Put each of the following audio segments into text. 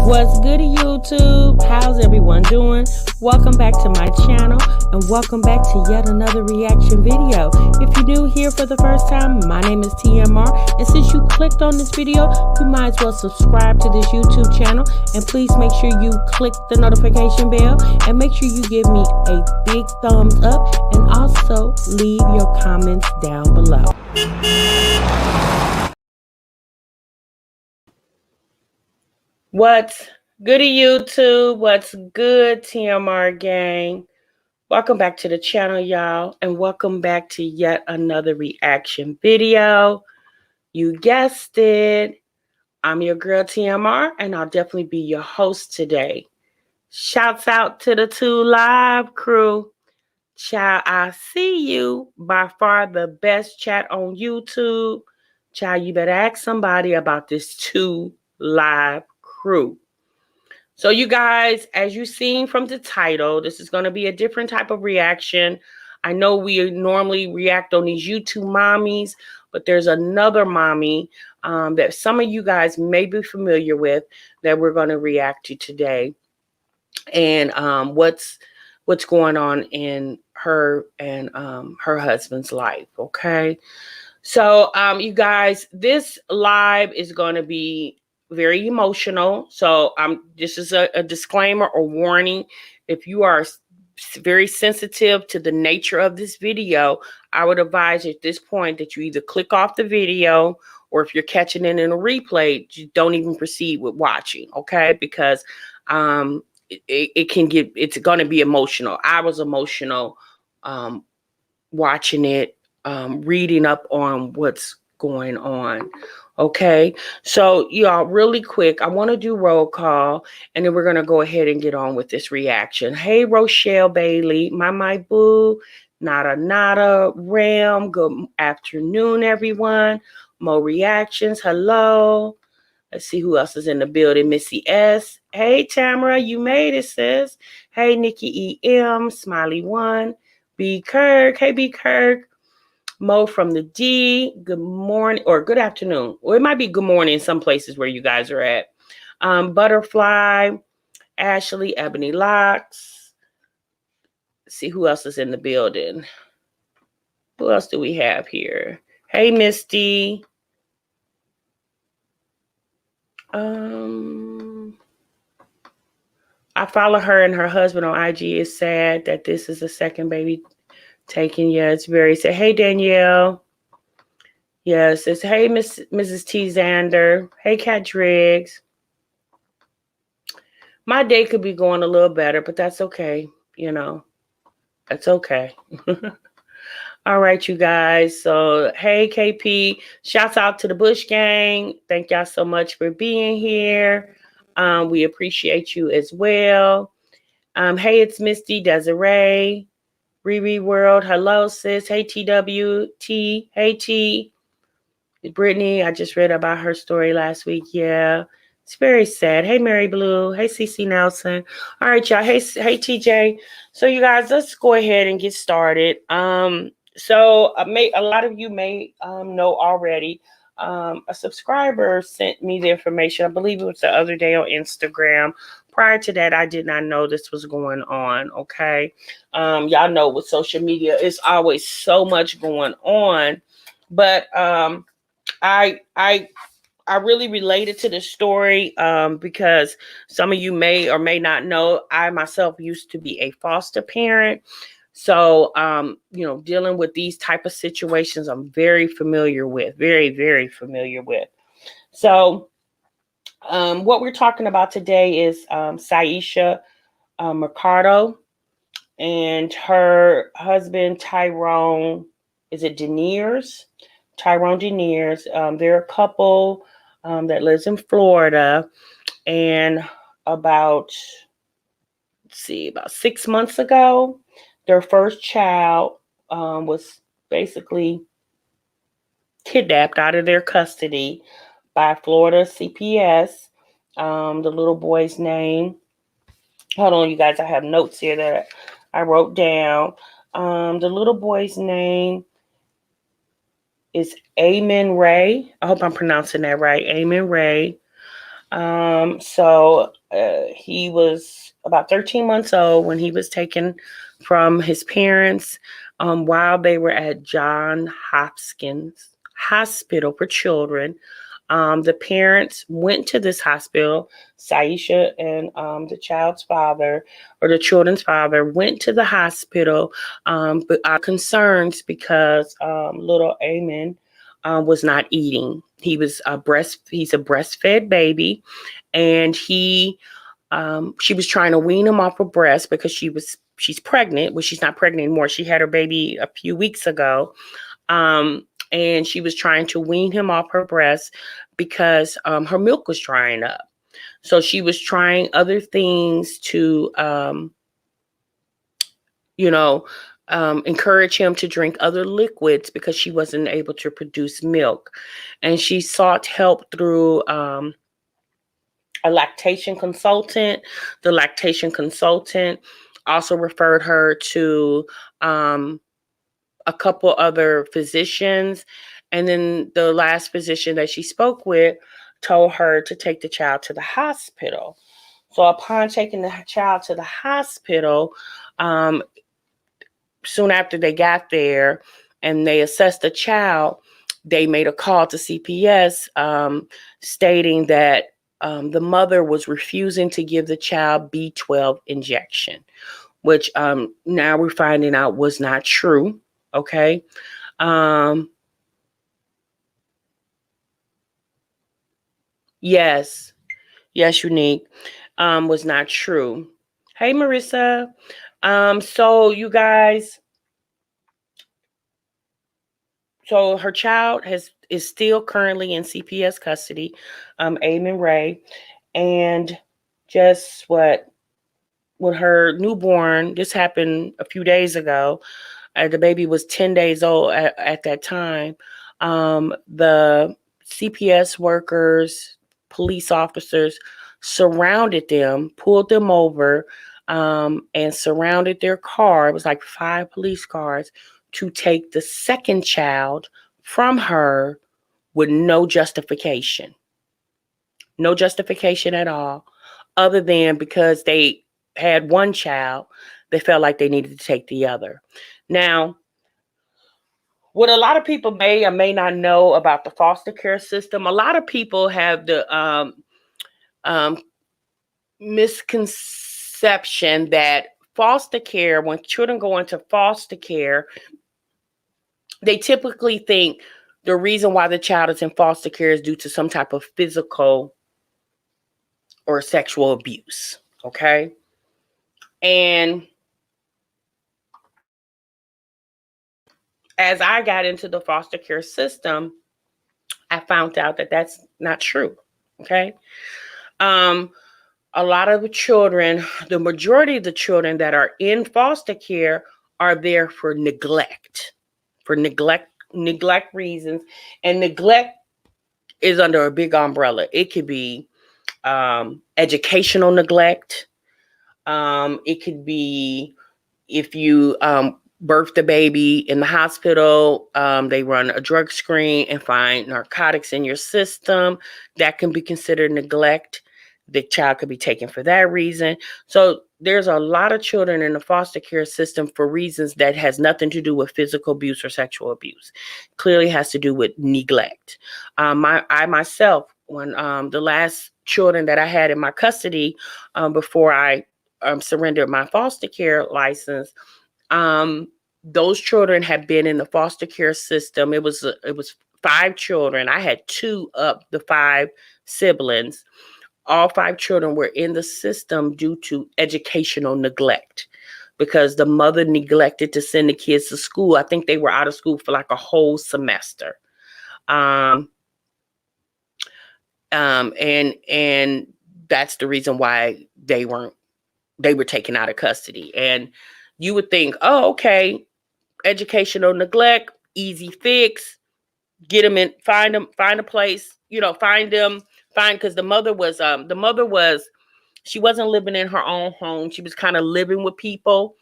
What's good, YouTube? How's everyone doing? Welcome back to my channel and welcome back to yet another reaction video. If you're new here for the first time, my name is TMR, and since you clicked on this video, you might as well subscribe to this YouTube channel, and please make sure you click the notification bell and make sure you give me a big thumbs up and also leave your comments down below. What's good, YouTube? What's good, TMR gang? Welcome back to the channel, y'all, and welcome back to yet another reaction video. You guessed it. I'm your girl, TMR, and I'll definitely be your host today. Shouts out to the 2 Live crew. Child, I see you. By far the best chat on YouTube. Child, you better ask somebody about this 2 Live crew. So you guys, as you've seen from the title, this is going to be a different type of reaction. I know we normally react on these YouTube mommies, but there's another mommy that some of you guys may be familiar with that we're going to react to today. And what's going on in her and her husband's life, okay? So you guys, this live is going to be very emotional. So this is a disclaimer or warning. If you are very sensitive to the nature of this video, I would advise at this point that you either click off the video, or if you're catching it in a replay, you don't even proceed with watching, okay? Because it's going to be emotional. I was emotional watching it, reading up on what's going on. Okay, so y'all, really quick, I want to do roll call, and then we're going to go ahead and get on with this reaction. Hey, Rochelle Bailey, my boo, nada, Ram, good afternoon, everyone. Mo reactions, hello. Let's see who else is in the building. Missy S. Hey, Tamara, you made it, sis. Hey, Nikki E.M. Smiley 1. B. Kirk. Hey, B. Kirk. Mo from the D. Good morning or good afternoon. Or it might be good morning in some places where you guys are at. Butterfly. Ashley. Ebony Locks. Let's see who else is in the building. Who else do we have here? Hey, Misty. I follow her and her husband on IG. It's sad that this is the second baby taken. Yeah, it's very sad. Hey, Danielle. Yes, it's hey, Mrs. T. Zander. Hey, Kat Driggs. My day could be going a little better, but that's okay. You know, that's okay. All right, you guys. So, hey, KP. Shouts out to the Bush Gang. Thank y'all so much for being here. We appreciate you as well. Hey, it's Misty, Desiree, Riri World. Hello, sis. Hey, TWT. Hey, T. Brittany, I just read about her story last week. Yeah, it's very sad. Hey, Mary Blue. Hey, CC Nelson. All right, y'all. Hey, TJ. So, you guys, let's go ahead and get started. So a lot of you may know already. A subscriber sent me the information. I believe it was the other day on Instagram. Prior to that, I did not know this was going on. Okay, y'all know with social media, it's always so much going on. But I really related to the story because some of you may or may not know. I myself used to be a foster parent. So, dealing with these type of situations, I'm very familiar with, very familiar with. So, what we're talking about today is Syesha Mercado and her husband, Tyrone. Is it Deniers? Tyrone Deniers. They're a couple that lives in Florida, and about 6 months ago, their first child was basically kidnapped out of their custody by Florida CPS. The little boy's name, hold on, you guys, I have notes here that I wrote down. The little boy's name is Amen Ray. I hope I'm pronouncing that right. Amen Ray. He was about 13 months old when he was taken from his parents while they were at Johns Hopkins Hospital for Children. The parents went to this hospital. Syesha and the child's father, or the children's father, went to the hospital, but concerns because little Amen was not eating. He's a breastfed baby, and she was trying to wean him off her breast because she's pregnant. Well, she's not pregnant anymore. She had her baby a few weeks ago. And she was trying to wean him off her breast because her milk was drying up. So she was trying other things to, encourage him to drink other liquids because she wasn't able to produce milk. And she sought help through a lactation consultant. The lactation consultant also referred her to a couple other physicians. And then the last physician that she spoke with told her to take the child to the hospital. So upon taking the child to the hospital, soon after they got there and they assessed the child, they made a call to CPS stating that the mother was refusing to give the child B12 injection, which now we're finding out was not true. Okay. Yes, Unique. Was not true. Hey, Marissa. So you guys, so her child is still currently in CPS custody, Amen Ray, and just with her newborn, this happened a few days ago. The baby was 10 days old at that time. The CPS workers, police officers surrounded them, pulled them over, and surrounded their car. It was like 5 police cars to take the second child from her with no justification. No justification at all, other than because they had one child, they felt like they needed to take the other. Now, what a lot of people may or may not know about the foster care system, a lot of people have the misconception that foster care, when children go into foster care, they typically think the reason why the child is in foster care is due to some type of physical or sexual abuse. Okay. And as I got into the foster care system, I found out that that's not true. Okay. A lot of the children, the majority of the children that are in foster care are there for neglect reasons. And neglect is under a big umbrella. It could be educational neglect. It could be if you birth the baby in the hospital, they run a drug screen and find narcotics in your system. That can be considered neglect. The child could be taken for that reason. So there's a lot of children in the foster care system for reasons that has nothing to do with physical abuse or sexual abuse. Clearly has to do with neglect. I myself, when the last children that I had in my custody before I surrendered my foster care license, those children had been in the foster care system. It was 5 children. I had 2 of the 5 siblings. All 5 children were in the system due to educational neglect because the mother neglected to send the kids to school. I think they were out of school for like a whole semester. And that's the reason why they were taken out of custody. And you would think, oh, okay, educational neglect, easy fix, get them in, find a place, because the mother was, she wasn't living in her own home. She was kind of living with people,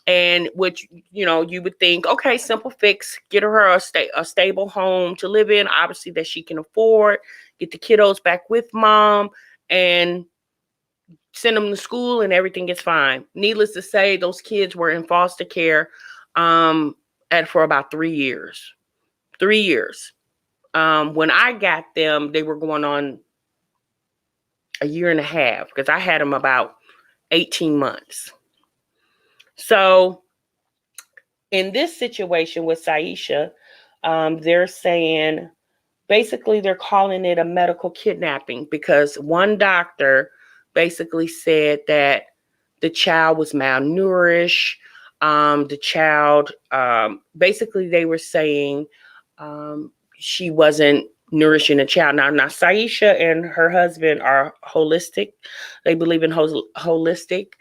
and which, you would think, okay, simple fix, get her a stable home to live in, obviously that she can afford, get the kiddos back with mom, and send them to school and everything is fine. Needless to say, those kids were in foster care for about 3 years. 3 years. When I got them, they were going on a year and a half because I had them about 18 months. So in this situation with Syesha, they're saying, basically they're calling it a medical kidnapping because one doctor basically said that the child was malnourished. The child, basically they were saying she wasn't nourishing the child. Now Syesha and her husband are holistic. They believe in holistic.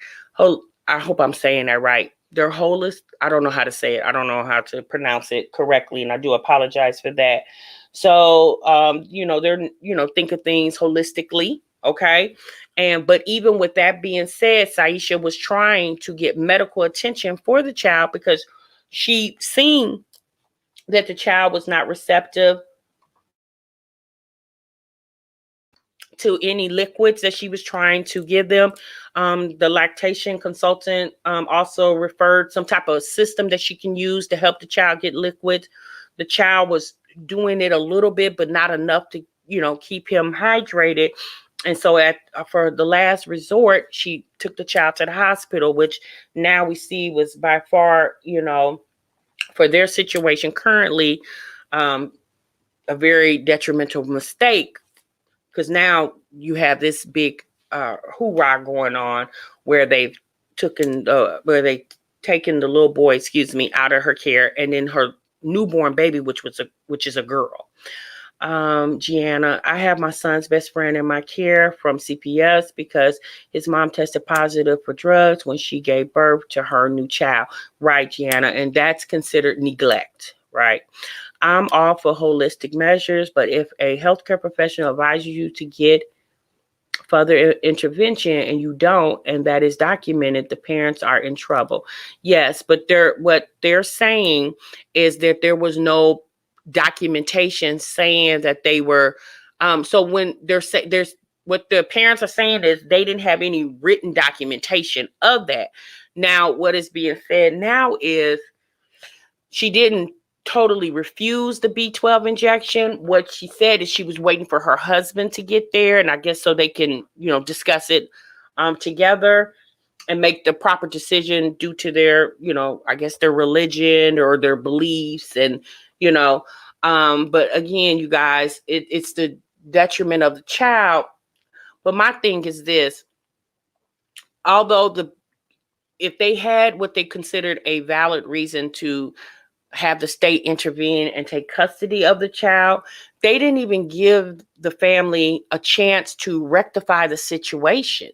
I hope I'm saying that right. They're holistic. I don't know how to say it. I don't know how to pronounce it correctly, and I do apologize for that. So, they're, think of things holistically. Okay. But even with that being said, Syesha was trying to get medical attention for the child because she seen that the child was not receptive to any liquids that she was trying to give them. The lactation consultant also referred some type of system that she can use to help the child get liquid. The child was doing it a little bit, but not enough to, keep him hydrated. And so for the last resort, she took the child to the hospital, which now we see was by far, for their situation currently, a very detrimental mistake, because now you have this big hoorah going on where they've taken the little boy, out of her care, and then her newborn baby, which is a girl. Gianna, I have my son's best friend in my care from CPS because his mom tested positive for drugs when she gave birth to her new child. Right, Gianna, and that's considered neglect, right? I'm all for holistic measures, but if a healthcare professional advises you to get further intervention and you don't, and that is documented, the parents are in trouble. Yes, but what they're saying is that there was no documentation saying that they were. So when there's what the parents are saying is they didn't have any written documentation of that. Now, what is being said now is she didn't totally refuse the B12 injection. What she said is she was waiting for her husband to get there, and I guess so they can, discuss it together and make the proper decision due to their, I guess their religion or their beliefs, and but again, you guys, it's the detriment of the child. But my thing is this: although if they had what they considered a valid reason to have the state intervene and take custody of the child, they didn't even give the family a chance to rectify the situation.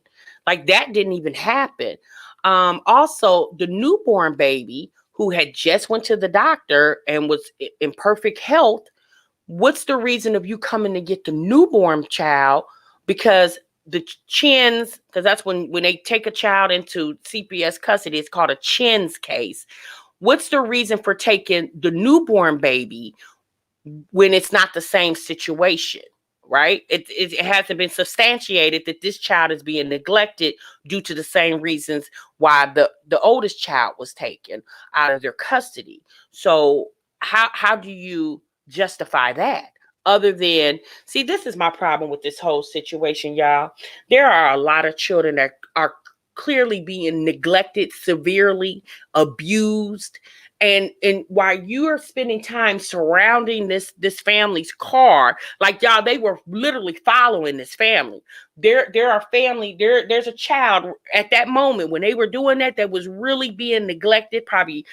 Like, that didn't even happen. Also, the newborn baby who had just went to the doctor and was in perfect health, what's the reason of you coming to get the newborn child? Because the chins, because that's when they take a child into CPS custody, it's called a chins case. What's the reason for taking the newborn baby when it's not the same situation, right? It hasn't been substantiated that this child is being neglected due to the same reasons why the oldest child was taken out of their custody. So how do you justify that? Other than, see, this is my problem with this whole situation, y'all. There are a lot of children that are clearly being neglected, severely abused, and while you are spending time surrounding this family's car, like, y'all, they were literally following this family. There's a child at that moment when they were doing that was really being neglected, probably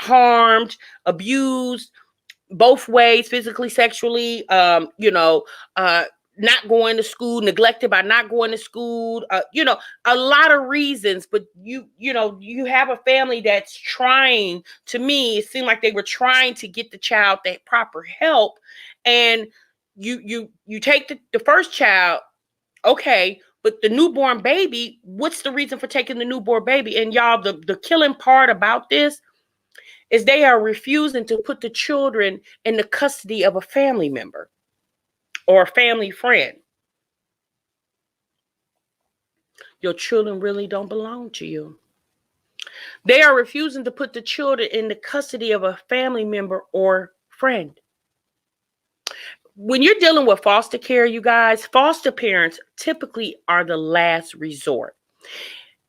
harmed, abused, both ways, physically, sexually, not going to school, neglected by not going to school, a lot of reasons. But you have a family that's trying, to me, it seemed like they were trying to get the child that proper help. And you take the first child, okay, but the newborn baby, what's the reason for taking the newborn baby? And y'all, the killing part about this is they are refusing to put the children in the custody of a family member or a family friend. Your children really don't belong to you. They are refusing to put the children in the custody of a family member or friend. When you're dealing with foster care, you guys, foster parents typically are the last resort.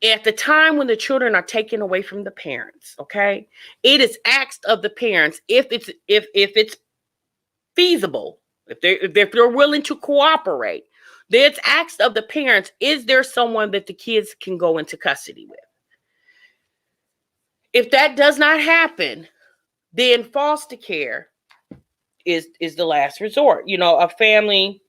At the time when the children are taken away from the parents, okay, it is asked of the parents if it's feasible, if they're willing to cooperate. Then it's asked of the parents, is there someone that the kids can go into custody with? If that does not happen, then foster care is the last resort. A family,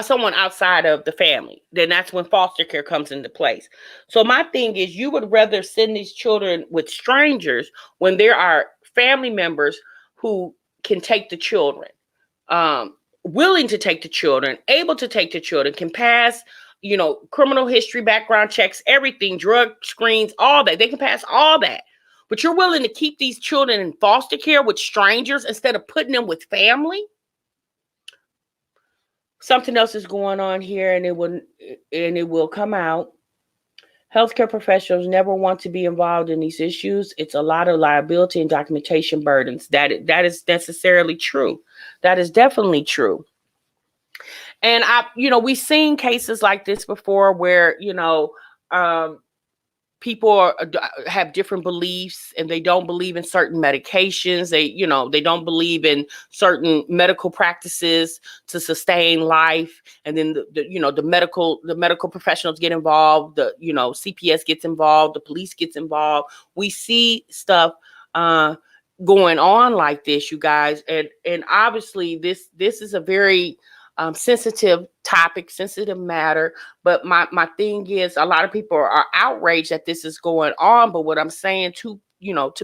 someone outside of the family, then that's when foster care comes into place. So my thing is, you would rather send these children with strangers when there are family members who can take the children, willing to take the children, able to take the children, can pass, criminal history, background checks, everything, drug screens, all that. They can pass all that. But you're willing to keep these children in foster care with strangers instead of putting them with family? Something else is going on here, and it will come out. Healthcare professionals never want to be involved in these issues. It's a lot of liability and documentation burdens. That is necessarily true. That is definitely true. And we've seen cases like this before where, people have different beliefs, and they don't believe in certain medications. They don't believe in certain medical practices to sustain life. And then the medical professionals get involved. CPS gets involved. The police gets involved. We see stuff going on like this, you guys. And obviously this is a very sensitive topic, sensitive matter. But my thing is, a lot of people are outraged that this is going on. But what I'm saying to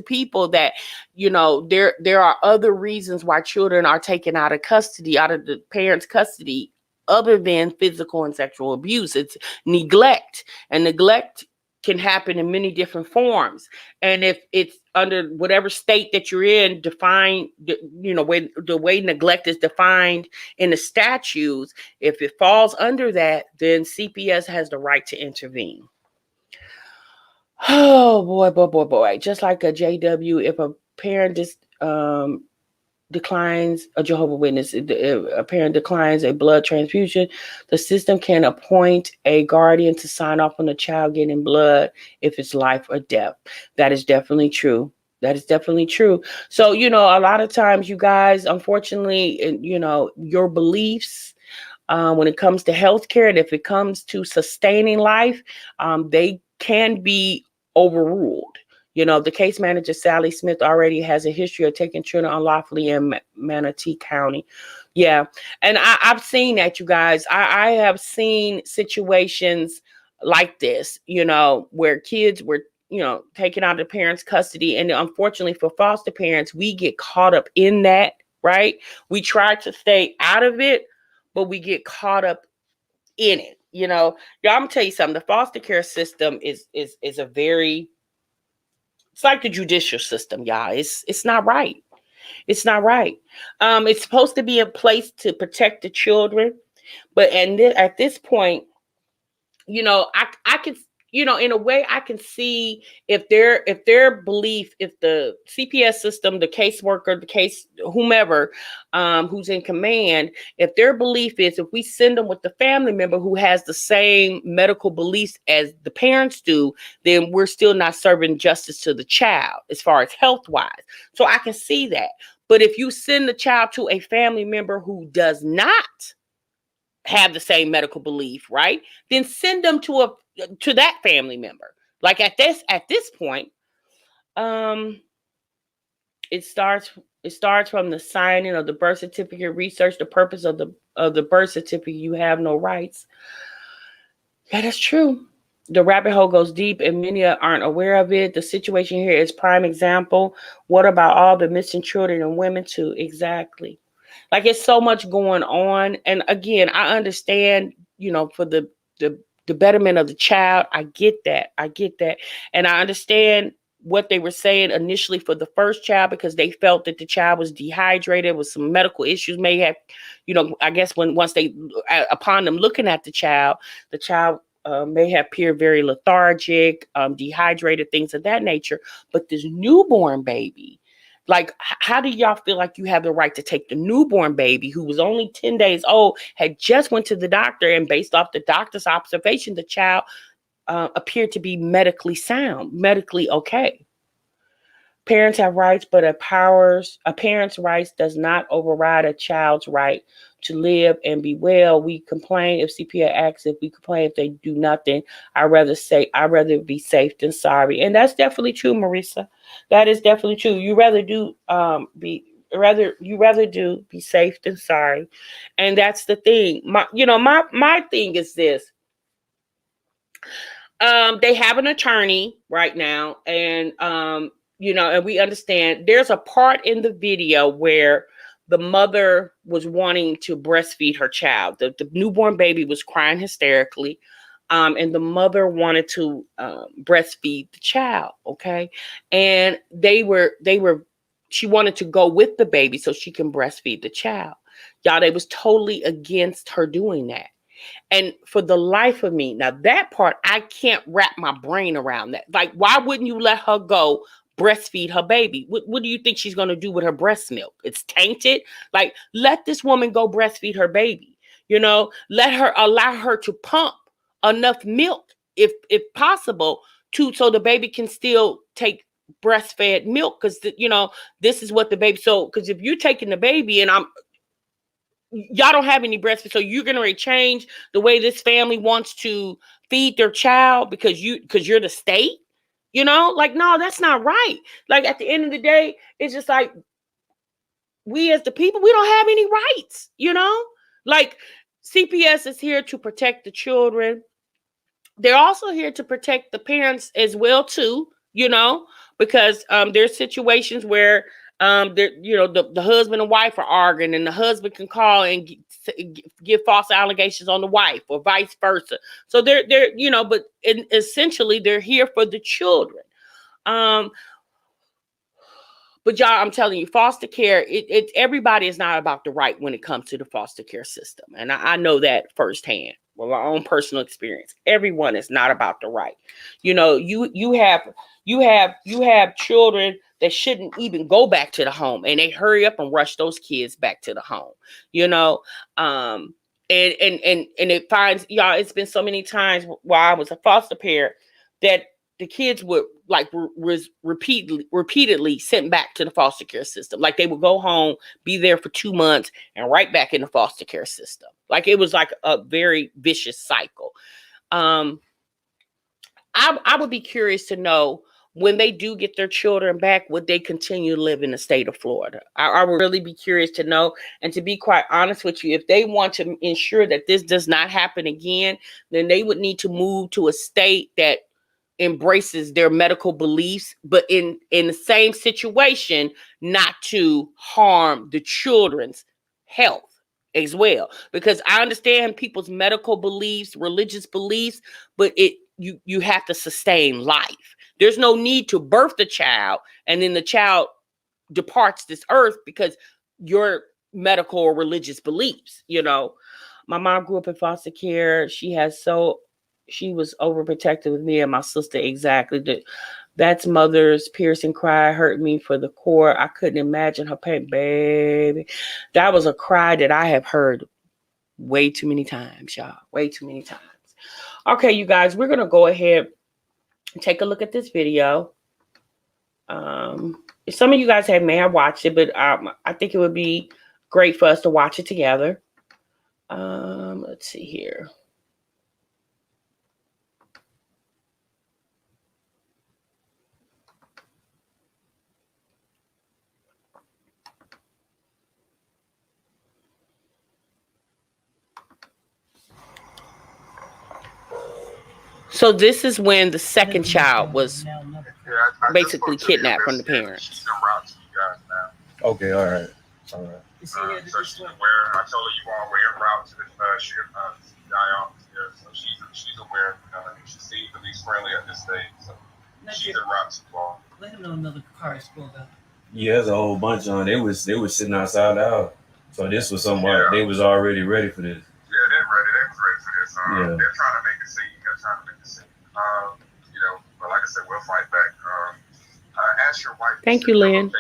people that, there are other reasons why children are taken out of custody, out of the parents' custody, other than physical and sexual abuse. It's neglect, and neglect can happen in many different forms. And if it's under whatever state that you're in, defined, when the way neglect is defined in the statutes, if it falls under that, then CPS has the right to intervene. Oh boy, boy, boy, boy. Just like a JW, if a parent declines a Jehovah's Witness, a parent declines a blood transfusion, the system can appoint a guardian to sign off on the child getting blood if it's life or death. That is definitely true. That is definitely true. So, a lot of times, you guys, unfortunately, your beliefs, when it comes to healthcare, and if it comes to sustaining life, they can be overruled. The case manager, Sally Smith, already has a history of taking children unlawfully in Manatee County. Yeah. And I've seen that, you guys. I have seen situations like this, where kids were, taken out of parents' custody. And unfortunately for foster parents, we get caught up in that, right? We try to stay out of it, but we get caught up in it. Y'all, I'm gonna tell you something. The foster care system is a very, it's like the judicial system, y'all. It's not right. It's not right. It's supposed to be in place to protect the children, but at this point, I can, in a way, I can see if their belief, if the CPS system, the caseworker, the case, whomever, who's in command, if their belief is, if we send them with the family member who has the same medical beliefs as the parents do, then we're still not serving justice to the child as far as health wise. So I can see that. But if you send the child to a family member who does not have the same medical belief, right? Then send them to that family member. Like at this point, it starts from the signing of the birth certificate, research the purpose of the birth certificate. You have no rights. Yeah, that's true. The rabbit hole goes deep, and many aren't aware of it. The situation here is prime example. What about all the missing children and women too? Exactly. Like, it's so much going on. And again, I understand, for the betterment of the child. I get that. And I understand what they were saying initially for the first child, because they felt that the child was dehydrated with some medical issues, may have, I guess once they, upon them looking at the child may have appeared very lethargic, dehydrated, things of that nature. But this newborn baby, like, how do y'all feel like you have the right to take the newborn baby who was only 10 days old, had just went to the doctor, and based off the doctor's observation, the child appeared to be medically sound, medically okay? Parents have rights, but a parent's rights does not override a child's right to live and be well. We complain if CPS asks if we complain if they do nothing. I'd rather be safe than sorry. And that's definitely true, Marisa. That is definitely true. You rather do be safe than sorry. And that's the thing. My thing is this. They have an attorney right now, and and we understand there's a part in the video where the mother was wanting to breastfeed her child. The newborn baby was crying hysterically, and the mother wanted to breastfeed the child. Okay, and she wanted to go with the baby so she can breastfeed the child. Y'all, they was totally against her doing that. And for the life of me, now that part, I can't wrap my brain around that. Like, why wouldn't you let her go breastfeed her baby? What do you think she's going to do with her breast milk? It's tainted. Like, let this woman go breastfeed her baby. Allow her to pump enough milk, if possible, so the baby can still take breastfed milk. Because, this is what the baby, because if you're taking the baby and y'all don't have any breastfeed, so you're going to change the way this family wants to feed their child because you're the state, like, no, that's not right. Like, at the end of the day, it's just like, we as the people, we don't have any rights, like, CPS is here to protect the children. They're also here to protect the parents as well too, because there's situations where the husband and wife are arguing, and the husband can call and give false allegations on the wife, or vice versa. So they're but essentially they're here for the children. But y'all, I'm telling you, foster care, everybody is not about the right when it comes to the foster care system. And I know that firsthand with my own personal experience. Everyone is not about the right. You have children that shouldn't even go back to the home, and they hurry up and rush those kids back to the home. And it finds, y'all, it's been so many times while I was a foster parent that the kids would was repeatedly sent back to the foster care system. Like, they would go home, be there for 2 months, and right back in the foster care system. Like, it was like a very vicious cycle. I would be curious to know, when they do get their children back, would they continue to live in the state of Florida? I would really be curious to know. And to be quite honest with you, if they want to ensure that this does not happen again, then they would need to move to a state that embraces their medical beliefs, but in the same situation, not to harm the children's health as well. Because I understand people's medical beliefs, religious beliefs, but you have to sustain life. There's no need to birth the child and then the child departs this earth because your medical or religious beliefs. My mom grew up in foster care. She was overprotective with me and my sister. Exactly. That's mother's piercing cry hurt me for the core. I couldn't imagine her pain, baby. That was a cry that I have heard way too many times, y'all. Way too many times. Okay, you guys, we're going to go ahead and take a look at this video. Some of you guys may have watched it, but I think it would be great for us to watch it together. Let's see here. So this is when the second child was basically kidnapped from the parents. Okay, all right. So she's aware. I told her you are en route to the CPI office there, so she's aware. She seems at least friendly at this stage. So she's en route to Let him know another car is pulled up. Yeah, there's a whole bunch on. They was sitting outside the house. So this was somewhat they was already ready for this. Yeah, they're ready. They was ready for this. They're trying to make a scene. They're trying to make a scene. But like I said, we'll fight back. Ask your wife. Thank you, Lynn.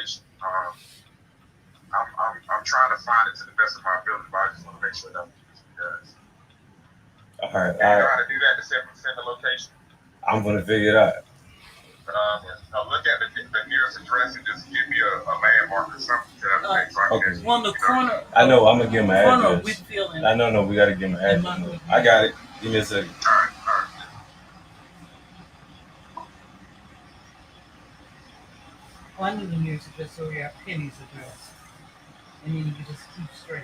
I'm trying to find it to the best of my ability, but I just want to make sure that you guys. All right. You know how to do that to send the location? I'm gonna figure it out. Look at the nearest address and just give me a landmark or something to that so I can. On the corner. I know. I'm gonna give him an address. Whitfield I know. We gotta give him an address. I got it. Give me a second. All right. Oh, I knew the nearest address, so we have Penny's address. And then you can just keep straight.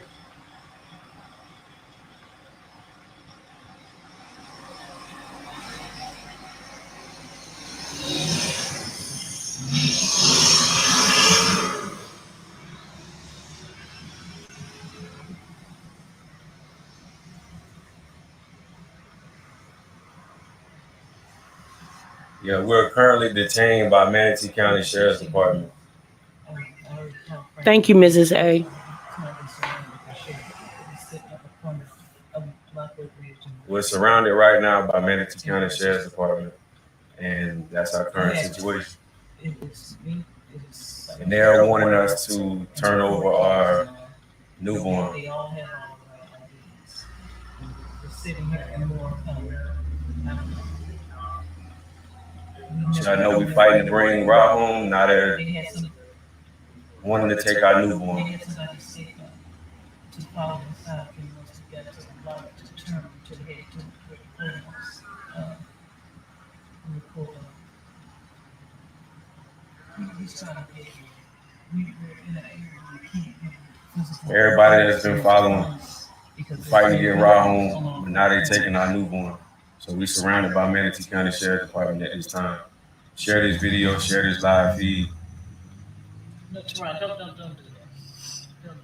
Yeah, we're currently detained by Manatee County Sheriff's Department. Thank you, Mrs. A. We're surrounded right now by Manatee County Sheriff's Department, and that's our current situation. And they are wanting us to turn over our newborn. So I know we fighting to bring Rob home. Now they're wanting to take our newborn. Everybody that's been following, fighting to get Rob home, but now they're taking our newborn. So we surrounded by Manatee County Sheriff's Department at this time. Share this video, share this live feed. No, Teron, don't do that.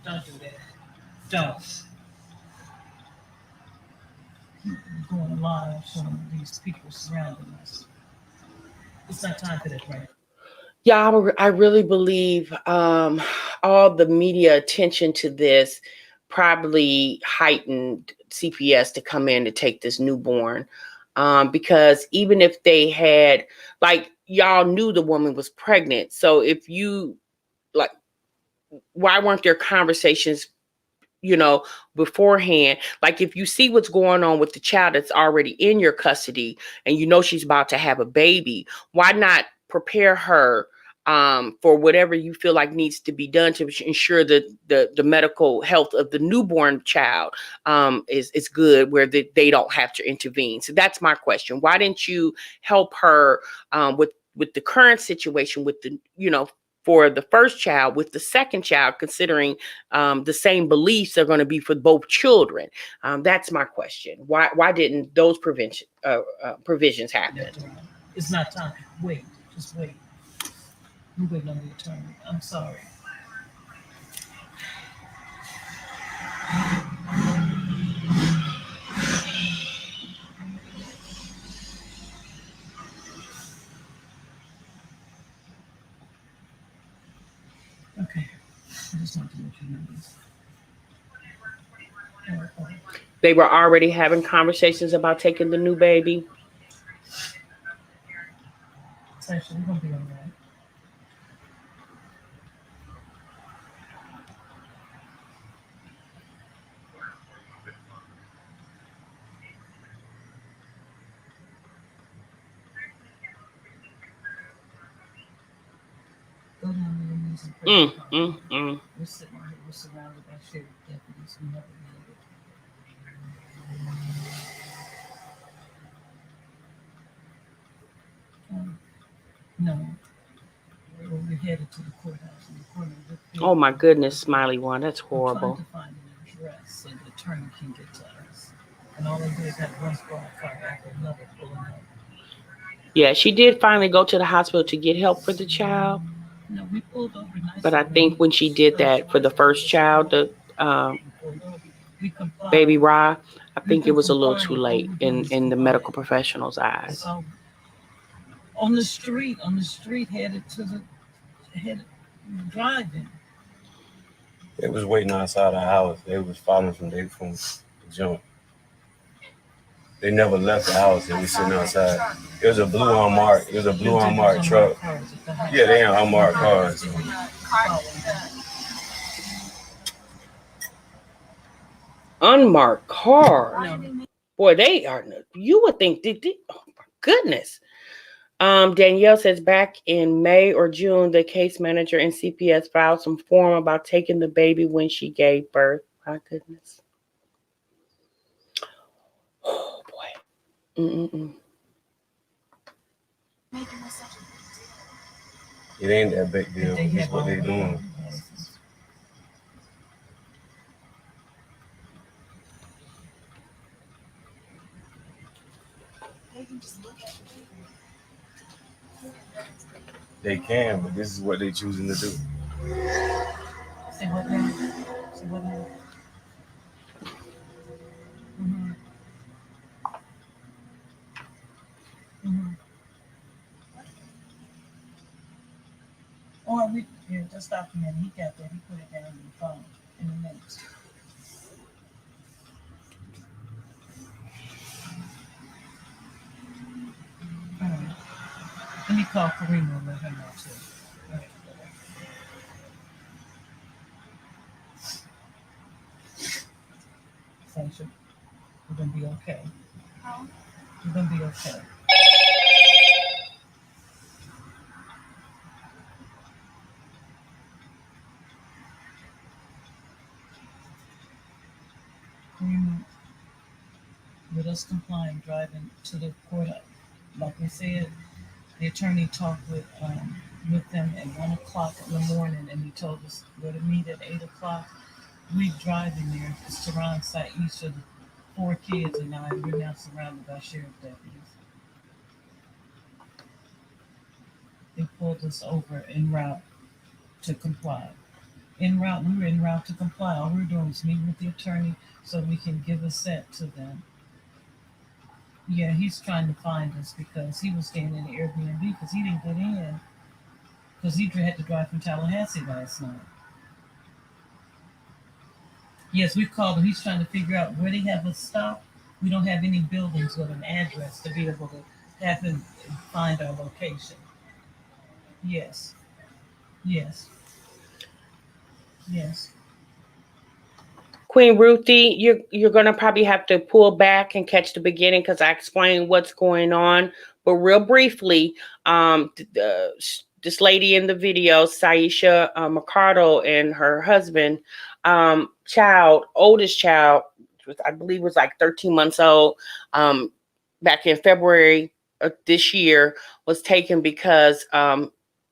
Don't do that. Don't. Keep going live, showing these people surrounding us. It's not time for that, right? Yeah, I really believe all the media attention to this probably heightened CPS to come in to take this newborn. Because even if they had, like, y'all knew the woman was pregnant. So if you, like, why weren't there conversations, beforehand? Like, if you see what's going on with the child that's already in your custody and she's about to have a baby, why not prepare her for whatever you feel like needs to be done to ensure that the medical health of the newborn child is good, where they don't have to intervene. So that's my question. Why didn't you help her with the current situation with the, for the first child, with the second child, considering the same beliefs are going to be for both children? That's my question. Why didn't those provisions happen? It's not time. Wait, just wait. We're waiting on the attorney. I'm sorry. Okay. I just want to let you know this. They were already having conversations about taking the new baby. Tasha, we're going to be all right. Go down to your knees and pray. We're sitting here. We're surrounded by sheriff deputies. We never made it. No. We're headed to the courthouse in the corner of the Oh my goodness, Smiley One. That's horrible. We're trying to find an address so the attorney can get to us. And all they do is have one squad car after another pulling up. Yeah, she did finally go to the hospital to get help for the child. No, we pulled over nice. But I think when she did that for the first child, the baby Ra, I think it was a little too late in the medical professional's eyes. On the street, headed driving. They was waiting outside our house. They was following from the jump. They never left the house. They was sitting outside. It was a blue unmarked. It was a blue unmarked truck. Yeah, they ain't unmarked cars. Unmarked car. Boy, they are. You would think. Oh my goodness. Danielle says back in May or June, the case manager in CPS filed some form about taking the baby when she gave birth. My goodness. Oh boy. Mm-mm-mm. It ain't that big deal. It's what they doing. They can, but this is what they choosing to do. Say what now? Say what now? Mm-hmm. Mm-hmm. Or just stop a minute. He got that. He put it down on the phone in the minutes. All right. Let me call Karina and let her know too. All right. Syesha, we're gonna be okay. We're gonna be okay. Karina, with us complying, driving to the court, like we said, the attorney talked with them at 1 o'clock in the morning, and he told us we're to meet at 8 o'clock. We driving there to surround site each of the 4 kids, and we're now surrounded by sheriff deputies. They pulled us over en route to comply. We were en route to comply. All we were doing was meeting with the attorney so we can give a set to them. Yeah, he's trying to find us because he was staying in the Airbnb because he didn't get in because he had to drive from Tallahassee last night. Yes, we called him. He's trying to figure out where they have us stop. We don't have any buildings with an address to be able to have him find our location. Yes. Yes. Yes. Queen Ruthie, you're gonna probably have to pull back and catch the beginning because I explained what's going on. But real briefly, this lady in the video, Syesha Mercado, and her husband, oldest child, I believe was like 13 months old, back in February of this year, was taken because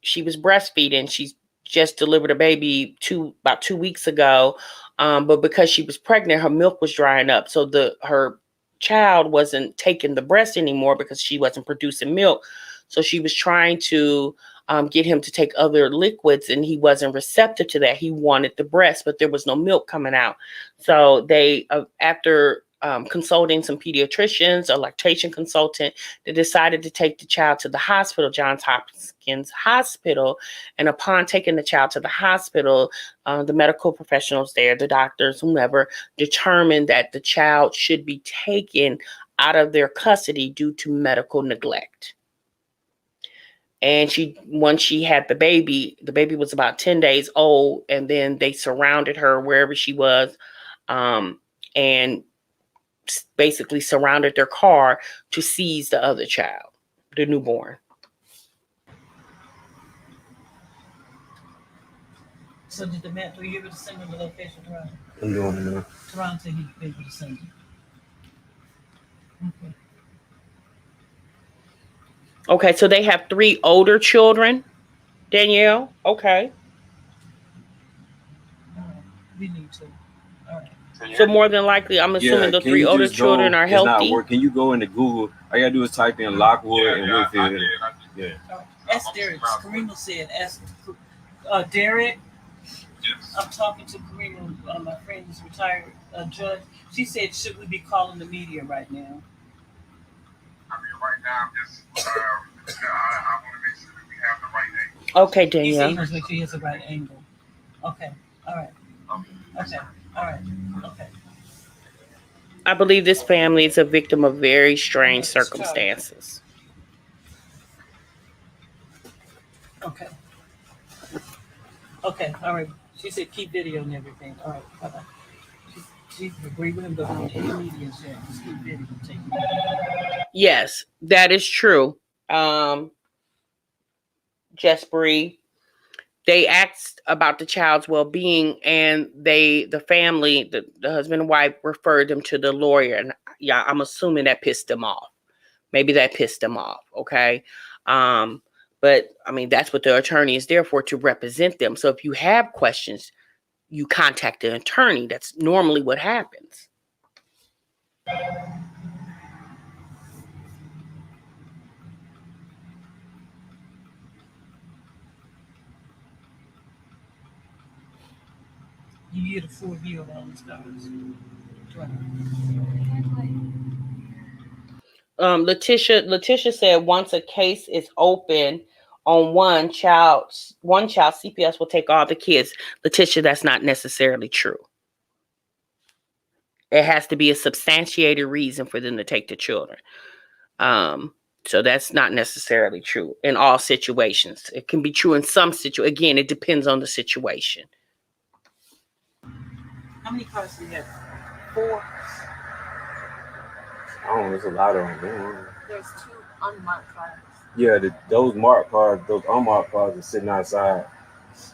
she was breastfeeding. She's just delivered a baby about 2 weeks ago. But because she was pregnant, her milk was drying up. So her child wasn't taking the breast anymore because she wasn't producing milk. So she was trying to get him to take other liquids, and he wasn't receptive to that. He wanted the breast, but there was no milk coming out. So they, after consulting some pediatricians, a lactation consultant, they decided to take the child to the hospital, Johns Hopkins Hospital. And upon taking the child to the hospital, the medical professionals there, the doctors, whomever, determined that the child should be taken out of their custody due to medical neglect. And once she had the baby was about 10 days old, and then they surrounded her wherever she was, and basically surrounded their car to seize the other child, the newborn. So did were you able to send him the location, Toronto? I'm doing it now. Toronto said he'd be able to send you. Okay. Okay, so they have 3 older children, Danielle? Okay. All right. We need to. All right. So more than likely, I'm assuming the 3 older children are healthy. It's not working. Can you go into Google? All you gotta do is type in Lockwood and Whitfield. Yeah. Ask Derek. Karina said, ask Derek. Yes. I'm talking to Karina, my friend is retired judge. She said, should we be calling the media right now? I mean, right now, I'm just I want to make sure that we have the right angle. Okay, He said he Danielle. must make sure he has the right angle. Okay. All right. Okay. All right. Okay. I believe this family is a victim of very strange circumstances. Okay. Okay. All right. She said keep video and everything. All right. Bye bye. She agreed with him, but on any media share, just keep video taking. Yes, that is true. Jesperi, they asked about the child's well-being, and the family, the husband and wife, referred them to the lawyer. And yeah, I'm assuming that pissed them off. Maybe that pissed them off. Okay. But I mean, that's what the attorney is there for, to represent them. So if you have questions, you contact the attorney. That's normally what happens. You get a full view of all the stars. Letitia said once a case is open on one child, CPS will take all the kids. Letitia, that's not necessarily true. It has to be a substantiated reason for them to take the children. So that's not necessarily true in all situations. It can be true in some situations. Again, it depends on the situation. How many cars do you have? 4. I don't know, there's a lot of them. There's 2 unmarked cars. Yeah, those marked cars, those unmarked cars are sitting outside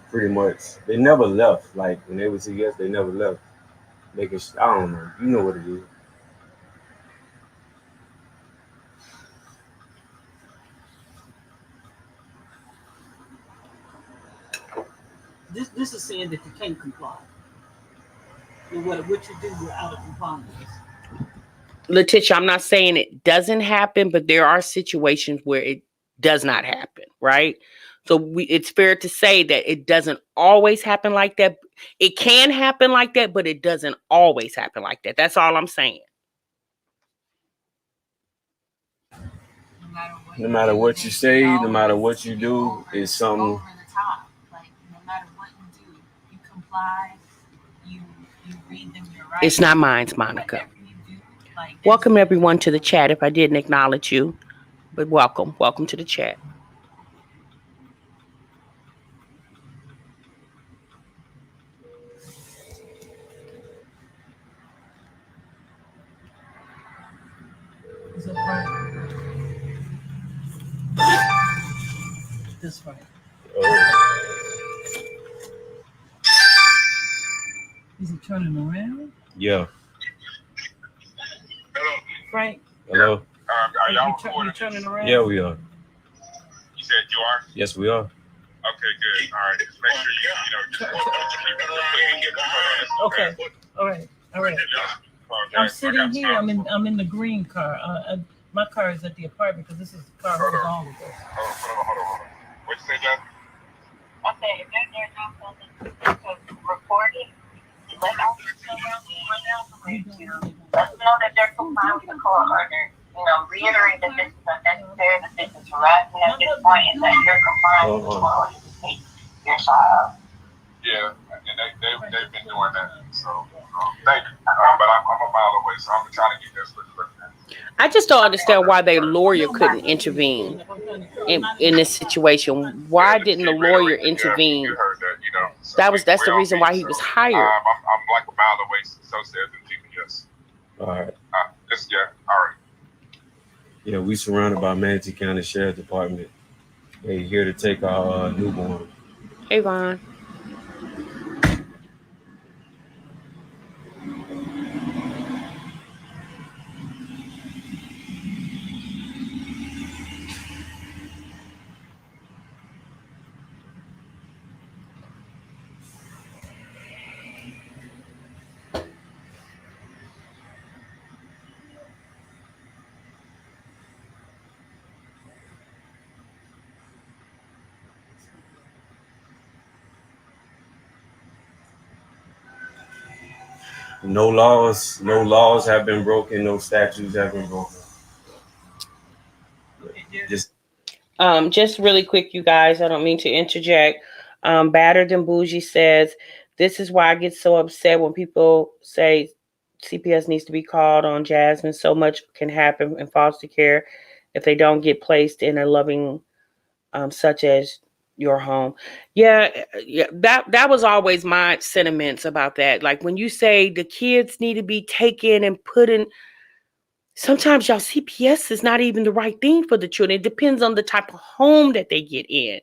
pretty much. They never left. Like when they was CPS, they never left. I don't know. You know what it is. This is saying that you can't comply. And what you do, you're out of compliance. Letitia, I'm not saying it doesn't happen, but there are situations where it does not happen, right? So it's fair to say that it doesn't always happen like that. It can happen like that, but it doesn't always happen like that. That's all I'm saying. No matter what you say, no matter what you do, it's something. Over the top. Like no matter what you do, you comply. You read them your rights. It's not mine, Monica. Whatever you do, like, Welcome everyone to the chat. If I didn't acknowledge you, but welcome to the chat. Is it right? This right. Is he turning around? Yeah. Hello. Frank? Hello? Are y'all You recording? turning around? Yeah, we are. You said you are? Yes, we are. Okay, good. All right. Just make sure Okay. All right. I'm sitting here. I'm in the green car. My car is at the apartment because this is the car with all of us. Hold on. What you say, John? I said, if they're doing something to report it, let us know that they're complying with the court order. Reiterate that this is unnecessary, that this is harassment at this point, and that you're complying with the court order to take your child. Yeah, and they've been doing that. So thank you. But I'm a mile away, so I'm trying to get this quick. I just don't understand why their lawyer couldn't intervene in this situation. Why didn't the lawyer intervene? You heard that, That's the reason why he was hired. I'm like a mile away, so says the GPS. All right. All right. Yeah, we surrounded by Manatee County Sheriff Department. They here to take our newborn. Hey, Vaughn. No laws have been broken. No statutes have been broken. Just really quick, you guys, I don't mean to interject. Battered and Bougie says, this is why I get so upset when people say CPS needs to be called on Jasmine. So much can happen in foster care if they don't get placed in a loving, such as your home. Yeah, yeah, that was always my sentiments about that. Like when you say the kids need to be taken and put in, sometimes y'all CPS is not even the right thing for the children. It depends on the type of home that they get in.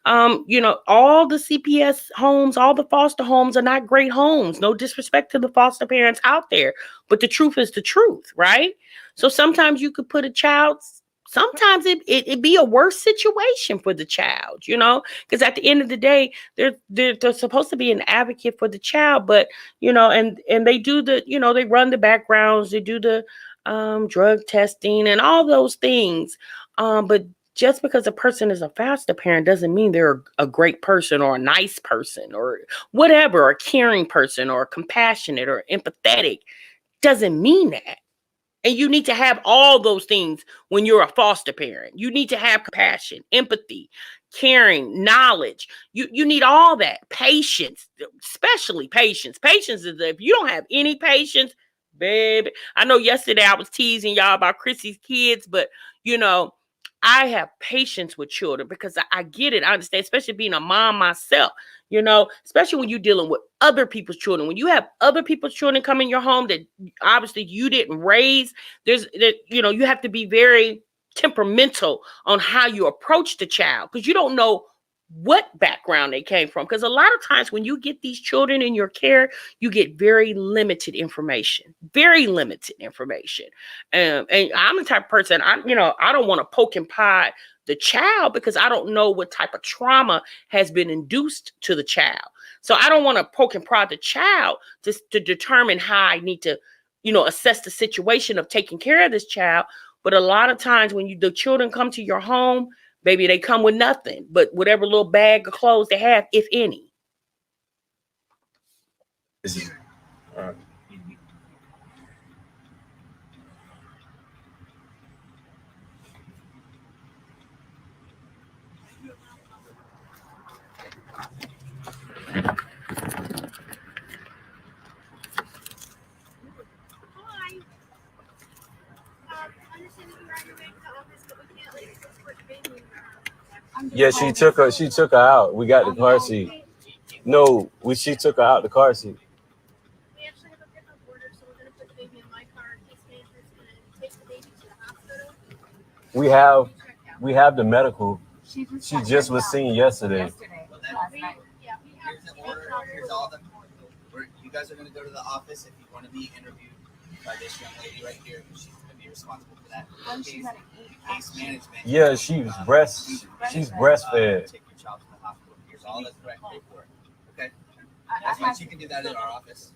All the CPS homes, all the foster homes are not great homes. No disrespect to the foster parents out there, but the truth is the truth, right? So sometimes you could put a child. Sometimes it be a worse situation for the child, because at the end of the day, they're supposed to be an advocate for the child, but and they do they run the backgrounds, they do the drug testing and all those things. But just because a person is a foster parent doesn't mean they're a great person or a nice person or whatever, or a caring person or compassionate or empathetic. Doesn't mean that. And you need to have all those things when you're a foster parent. You need to have compassion, empathy, caring, knowledge. You need all that. Patience, especially patience. Patience is, if you don't have any patience, baby. I know yesterday I was teasing y'all about Chrissy's kids, but I have patience with children because I get it. I understand, especially being a mom myself, especially when you're dealing with other people's children. When you have other people's children come in your home that obviously you didn't raise, you have to be very temperamental on how you approach the child because you don't know what background they came from. Because a lot of times when you get these children in your care, you get very limited information. And I'm the type of person, I don't want to poke and prod the child because I don't know what type of trauma has been induced to the child. So I don't want to poke and prod the child to determine how I need to, assess the situation of taking care of this child. But a lot of times when the children come to your home, baby, they come with nothing but whatever little bag of clothes they have, if any. All right. Yeah, she took her out. We got the car seat. No, she took her out the car seat. We actually have a pickup order, so we're gonna put the baby in my car. Case manager's gonna take the baby to the hospital. We have the medical. She just was seen yesterday. Here's the order. Here's all the. You guys are gonna go to the office if you want to be interviewed by this young lady right here. She's gonna be responsible for that. Case management. Yeah, she's breastfed. Take your child to the hospital. Here's all the correct paperwork. Okay. That's why she can do that in our office.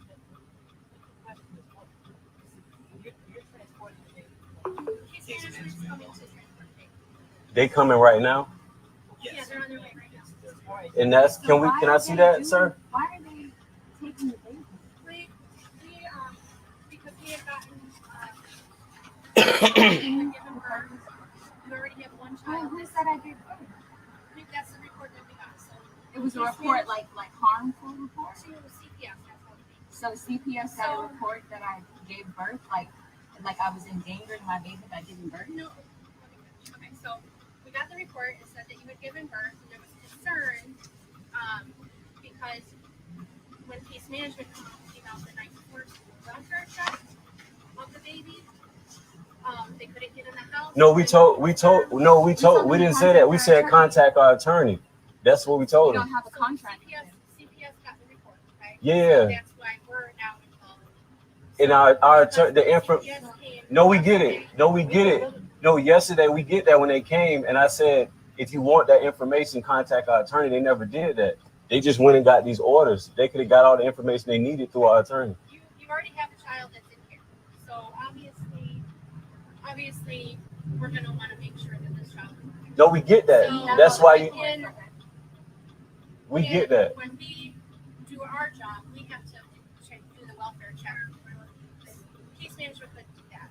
They coming right now? Yes. Yeah, they're on their way right now. And that's can I see that, sir? Why are they taking the baby? Because we have gotten given birth. We already have one child. Who said I gave birth? I think that's the report that we got. So it was a report like harmful report. So CPS has one. So CPS got a report that I gave birth, like I was endangering my baby by giving birth. No. Okay, so we got the report. It said that you had given birth, and there was concern because when case management came out the night before to do a welfare check of the baby, they couldn't get in the house. We didn't say that. We said contact our attorney. That's what we told them. him. We don't have a contract. CPS got the report, okay? Yeah. So that's why we're now involved. And the info. No, we get it. No, yesterday we get that when they came, and I said, if you want that information, contact our attorney. They never did that. They just went and got these orders. They could have got all the information they needed through our attorney. You already have a child that's in here, so obviously, we're gonna want to make sure that this child. No, we get that. So that's why we get that. When we do our job, we have to do the welfare check. Case manager couldn't do that.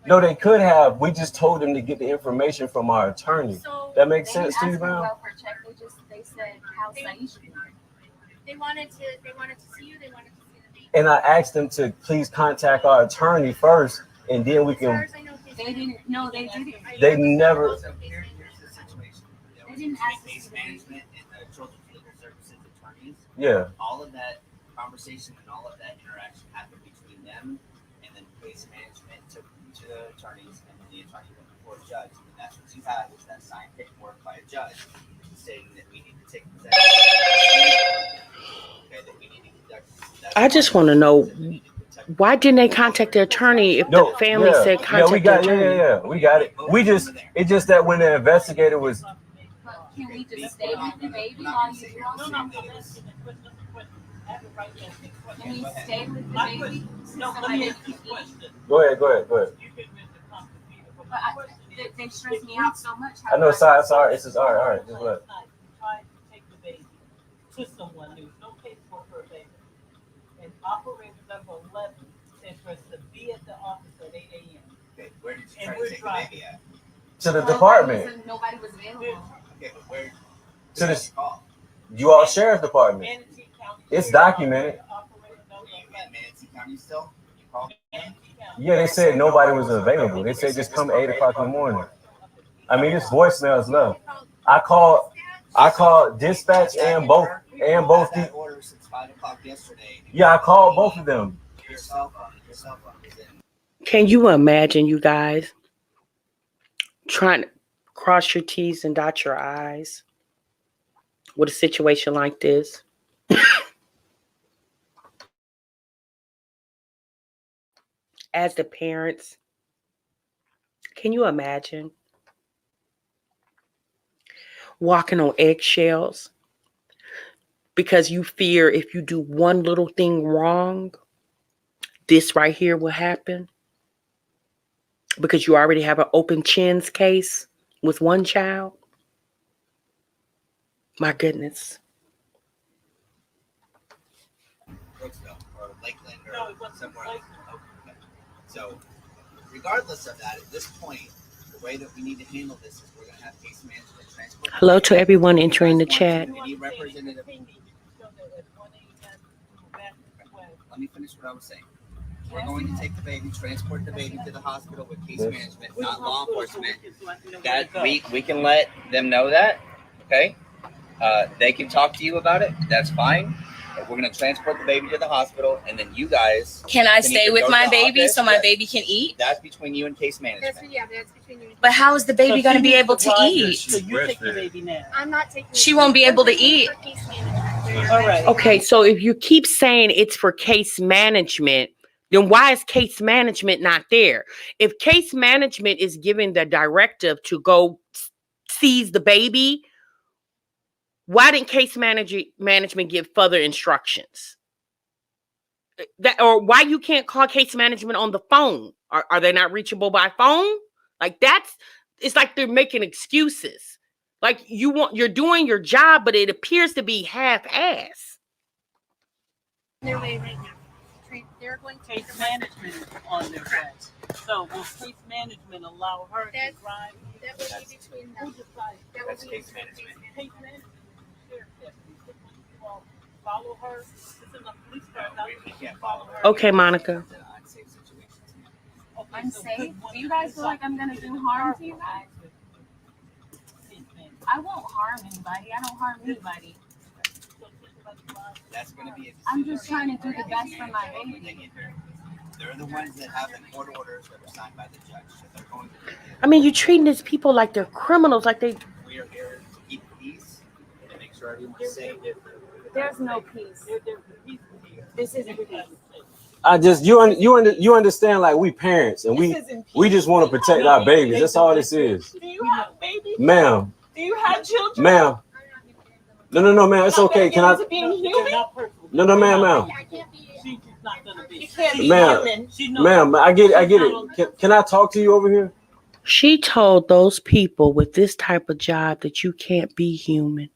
No, they could have. We just told them to get the information from our attorney. So That makes They didn't sense to you, ask for a ma'am? welfare check. They said how Syesha doing. they wanted to see you. They wanted to see the baby. And I asked them to please contact our attorney first, and then we As far can. as I know, They didn't. No, they didn't. They never. So here's the situation. There They was didn't between ask us case to do management and the children's legal services attorneys. Yeah. All of that conversation and all of that interaction happened between them, and then case management took to the attorneys, and then the attorney went before a judge. And that's what you had was that signed paperwork by a judge stating that we need to take possession. Okay, that we need to conduct. I just want to know, why didn't they contact the attorney if No, the family yeah, said yeah, contact we the got, attorney? yeah, we got it. It's just that when the investigator was, But can we just stay with the baby while you do all that? Can we stay with the baby so somebody can eat? go ahead. But they stress me out so much. I know, sorry, it's just all right, just let. Tried to take the baby to someone new, no case for her baby. And operator number 11 said for us to be at the office at 8 a.m. Okay, where did you And try to we're take the driving. baby at? To the department, Nobody was available. Okay, but where? To who the- did you call? you all sheriff's department. Manatee County. It's documented. Operator number Were you in Manatee County still? You called? Manatee County. Yeah, they said nobody was available. They said just come 8 o'clock in the morning. I mean, this voicemail is left. I called dispatch and both That order since 5 o'clock yesterday. Yeah, I called both of them. Your cell phone is in. Can you imagine, you guys, trying to cross your T's and dot your I's with a situation like this? As the parents, can you imagine walking on eggshells because you fear if you do one little thing wrong, this right here will happen? Because you already have an open chins case with one child? My goodness. Brooksville or Lakeland or No, it wasn't somewhere Lakeland. else. Okay. So, regardless of that, at this point, the way that we need to handle this is we're going to have case management transport. Hello to everyone entering the You guys chat. want Any representative. Let me finish what I was saying. We're going to take the baby, transport the baby to the hospital with case management, not law enforcement. That we can let them know that, okay? They can talk to you about it. That's fine. But we're gonna transport the baby to the hospital, and then you guys Can I can stay either with go to my the baby office. so my Yes. baby can eat? That's between you and case management. That's between you. But how is the baby going to be able to eat? So you take the baby now. I'm not taking. She won't be able to eat. All right. Okay, so if you keep saying it's for case management, then why is case management not there? If case management is giving the directive to go seize the baby, why didn't case management give further instructions? Or why you can't call case management on the phone? Are they not reachable by phone? Like it's like they're making excuses. Like you're doing your job, but it appears to be half-ass. Their way right now. They're going to Case management is on their way. So will case management allow her to That's- drive? That would be between Who them. decides? That would That's be case between management. Case management is sheriff deputy. So when you all follow her, it's in the police car. We can't follow her. Okay, Monica. It's an unsafe situation. Okay, so Unsafe? could Do you guys feel like I'm gonna do harm to you guys? I won't harm anybody. I don't harm anybody. That's gonna be. I'm just trying to do the best for my baby. They're the ones that have the court orders that were signed by the judge. So they're going to do it. I mean, you're treating these people like they're criminals, like they. We are here to keep peace and to make sure everyone's safe. There's no peace. This isn't peace. I just you understand, like, we parents and we just want to protect our babies. That's all this is. Do you have babies? Ma'am, Do you have children? ma'am. No, ma'am. It's okay. Can I? No, ma'am. I can't be. She's not gonna be. You can't be Ma'am. human. She knows. Ma'am, I get it. Can I talk to you over here? She told those people with this type of job that you can't be human.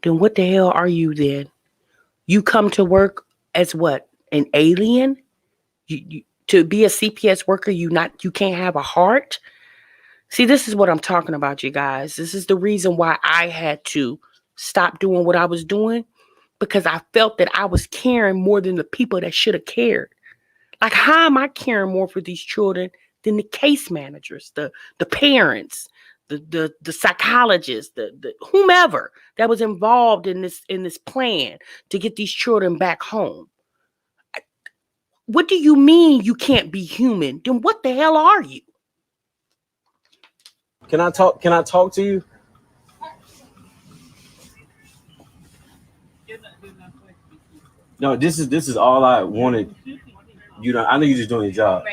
Then what the hell are you then? You come to work as what? An alien? to be a CPS worker, you can't have a heart. See, this is what I'm talking about, you guys. This is the reason why I had to stop doing what I was doing, because I felt that I was caring more than the people that should have cared. Like, how am I caring more for these children than the case managers, the parents, the psychologists, the whomever that was involved in this plan to get these children back home? What do you mean you can't be human? Then what the hell are you? Can I talk to you? No, this is all I wanted. You know, I know you're just doing your job.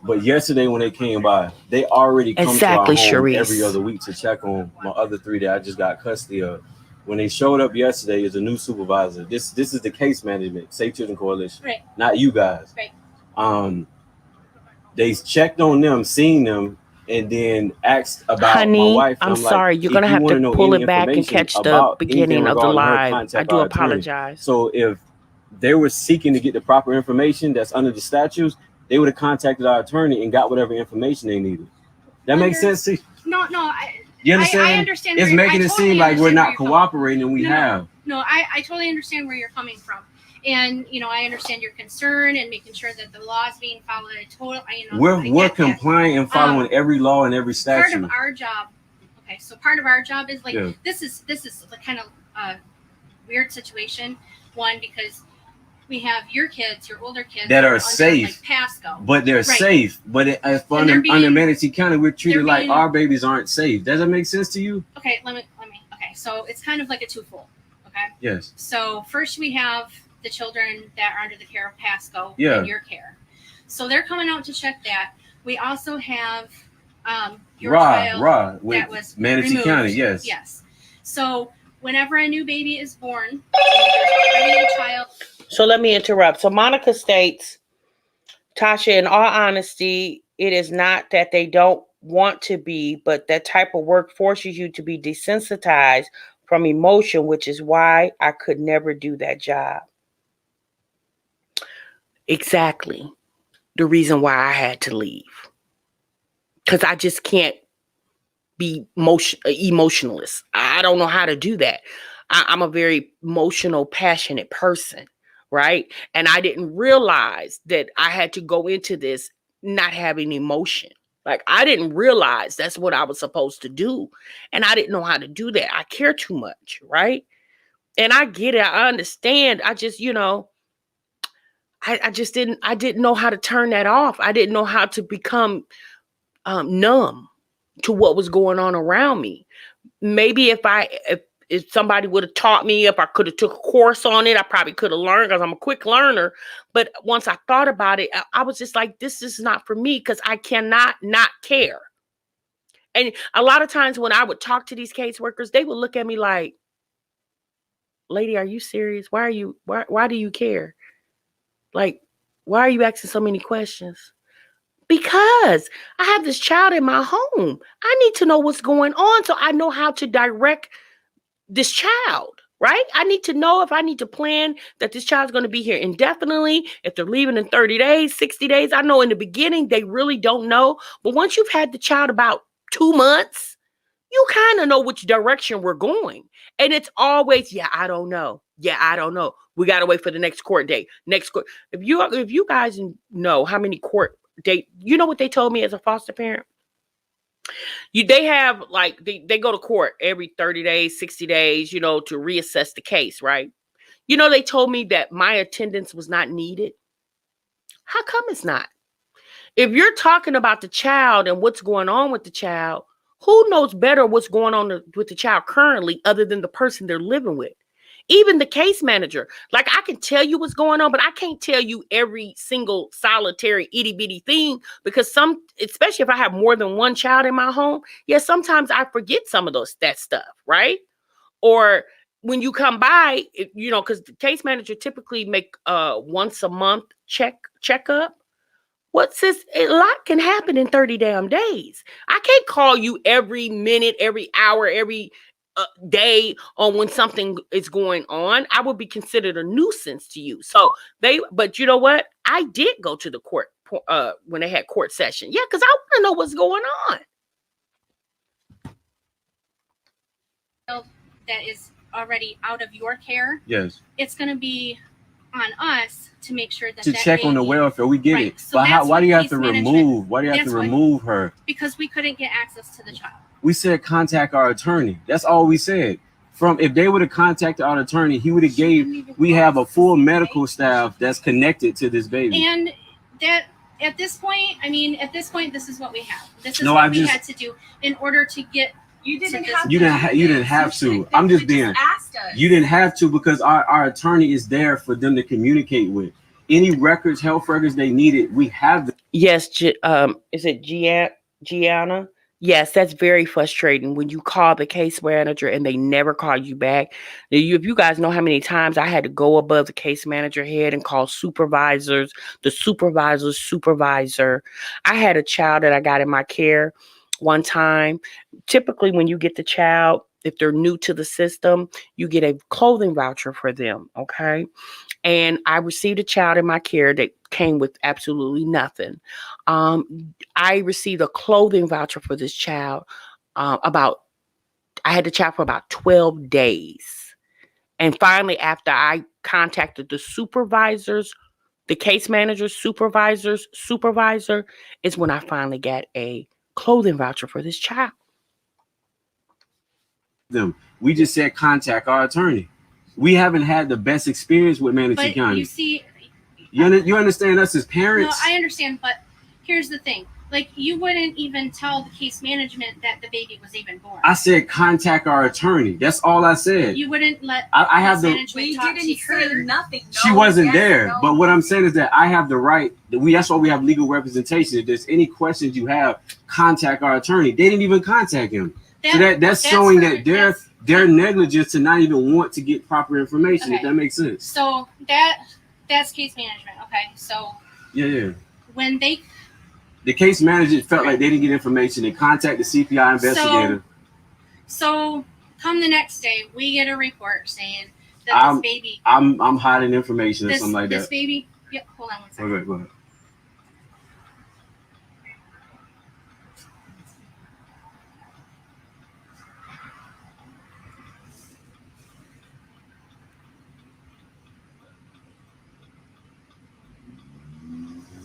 But yesterday when they came by, they already come to our home every other week to check on my other 3 that I just got custody of. When they showed up yesterday as a new supervisor, this is the case management, Safe Children Coalition, Right. Not you guys. Right. They checked on them, seen them, and then asked about my wife. I'm sorry, you're gonna have to pull it back and catch the beginning of the live. I do apologize. So if they were seeking to get the proper information that's under the statutes, they would have contacted our attorney and got whatever information they needed. That makes sense to you? No, you understand? I understand. It's making it seem like we're not cooperating, and we have. No, I totally understand where you're coming from. And, you know, I understand your concern and making sure that the law is being followed. We're complying and following every law and every statute. Part of our job, part of our job is this is the kind of weird situation. One, because we have your kids, your older kids that are safe, like Pasco, but they're safe. But under Manatee County, we're treated like our babies aren't safe. Does that make sense to you? Okay, let me. Okay, so it's kind of like a twofold. Okay. Yes. So first we have the children that are under the care of Pasco and your care. So they're coming out to check that. We also have your child that was Manatee removed. County. Yes. Yes. So whenever a new baby is born, there's already a child. So let me interrupt. So Monica states, Tasha, in all honesty, it is not that they don't want to be, but that type of work forces you to be desensitized from emotion, which is why I could never do that job. Exactly. The reason why I had to leave. Because I just can't be emotionless. I don't know how to do that. I'm a very emotional, passionate person, right? And I didn't realize that I had to go into this not having emotion. Like, I didn't realize that's what I was supposed to do. And I didn't know how to do that. I care too much, right? And I get it. I understand. I just, I didn't know how to turn that off. I didn't know how to become numb to what was going on around me. Maybe if somebody would have taught me, if I could have took a course on it, I probably could have learned, because I'm a quick learner. But once I thought about it, I was just like, this is not for me, because I cannot not care. And a lot of times when I would talk to these caseworkers, they would look at me like, lady, are you serious? Why do you care? Like, why are you asking so many questions? Because I have this child in my home. I need to know what's going on so I know how to direct this child, right? I need to know if I need to plan that this child's going to be here indefinitely, if they're leaving in 30 days, 60 days. I know in the beginning, they really don't know. But once you've had the child about 2 months, you kind of know which direction we're going. And it's always, I don't know. I don't know. We got to wait for the next court date. Next court. If you guys know how many court date, you know what they told me as a foster parent? They have they go to court every 30 days, 60 days, to reassess the case, right? They told me that my attendance was not needed. How come it's not? If you're talking about the child and what's going on with the child, who knows better what's going on with the child currently other than the person they're living with? Even the case manager. Like, I can tell you what's going on, but I can't tell you every single solitary itty bitty thing, because especially if I have more than one child in my home, sometimes I forget some of that stuff, right? Or when you come by, because the case manager typically make once a month checkup. A lot can happen in 30 damn days. I can't call you every minute, every hour, every day on when something is going on, I would be considered a nuisance to you. So but you know what? I did go to the court when they had court session. Yeah, because I want to know what's going on. That is already out of your care. Yes. It's going to be on us to make sure that To check on the welfare, we get it. So but why do you have to remove? Why do you have to remove her? Because we couldn't get access to the child. We said contact our attorney. That's all we said. If they would have contacted our attorney, he would have we have a full medical staff that's connected to this baby. And that at this point, this is what we have. This is what we had to do in order to get. You didn't have to. I'm just being. You didn't have to because our attorney is there for them to communicate with. Any records, health records they needed, we have them. Yes, is it Gianna? Yes, that's very frustrating when you call the case manager and they never call you back. If you guys know how many times I had to go above the case manager head and call supervisors, the supervisor's supervisor. I had a child that I got in my care one time. Typically, when you get the child, if they're new to the system, you get a clothing voucher for them, okay? And I received a child in my care that came with absolutely nothing. I received a clothing voucher for this child. I had the child for about 12 days. And finally, after I contacted the supervisors, the case manager's supervisor, is when I finally got a clothing voucher for this child. We just said contact our attorney. We haven't had the best experience with Manatee County. You see, you understand us as parents? No, I understand, but here's the thing. Like, you wouldn't even tell the case management that the baby was even born. I said contact our attorney. That's all I said. You wouldn't let I have management talk to her. Nothing. She wasn't there. But what I'm saying is that I have the right. That's why we have legal representation. If there's any questions you have, contact our attorney. They didn't even contact him. That's showing that they're negligent to not even want to get proper information. Okay. If that makes sense. So that's case management. Okay. So yeah. When the case manager felt like they didn't get information, they contacted the CPI investigator. So come the next day, we get a report saying that this baby. I'm hiding information or something like that. This baby. Yep. Hold on one second. Okay, go ahead.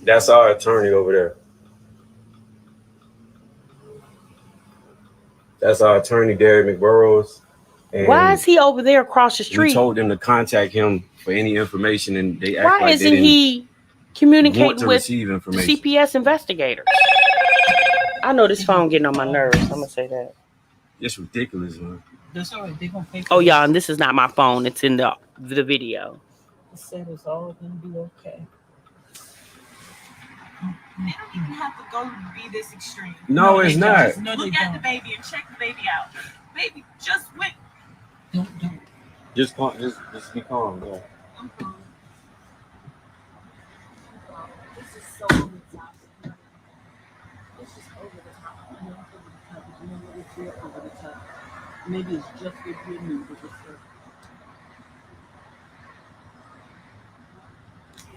That's our attorney over there. That's our attorney, Derek McBurrows. And why is he over there across the street? We told them to contact him for any information, and they act why like isn't he communicating with the CPS investigators? I know this phone getting on my nerves. I'm gonna say that. It's ridiculous, man. That's all right. They're gonna pay for oh, y'all, and this is not my phone. It's in the video. It said it's all gonna be okay. They don't even have to go be this extreme. No, it's not. Look at the baby and check the baby out. Baby just went. Don't. Just be calm, yeah. This is so over the top. This is over the top. You know what it's real over the top. Maybe it's just if you're new to this stuff.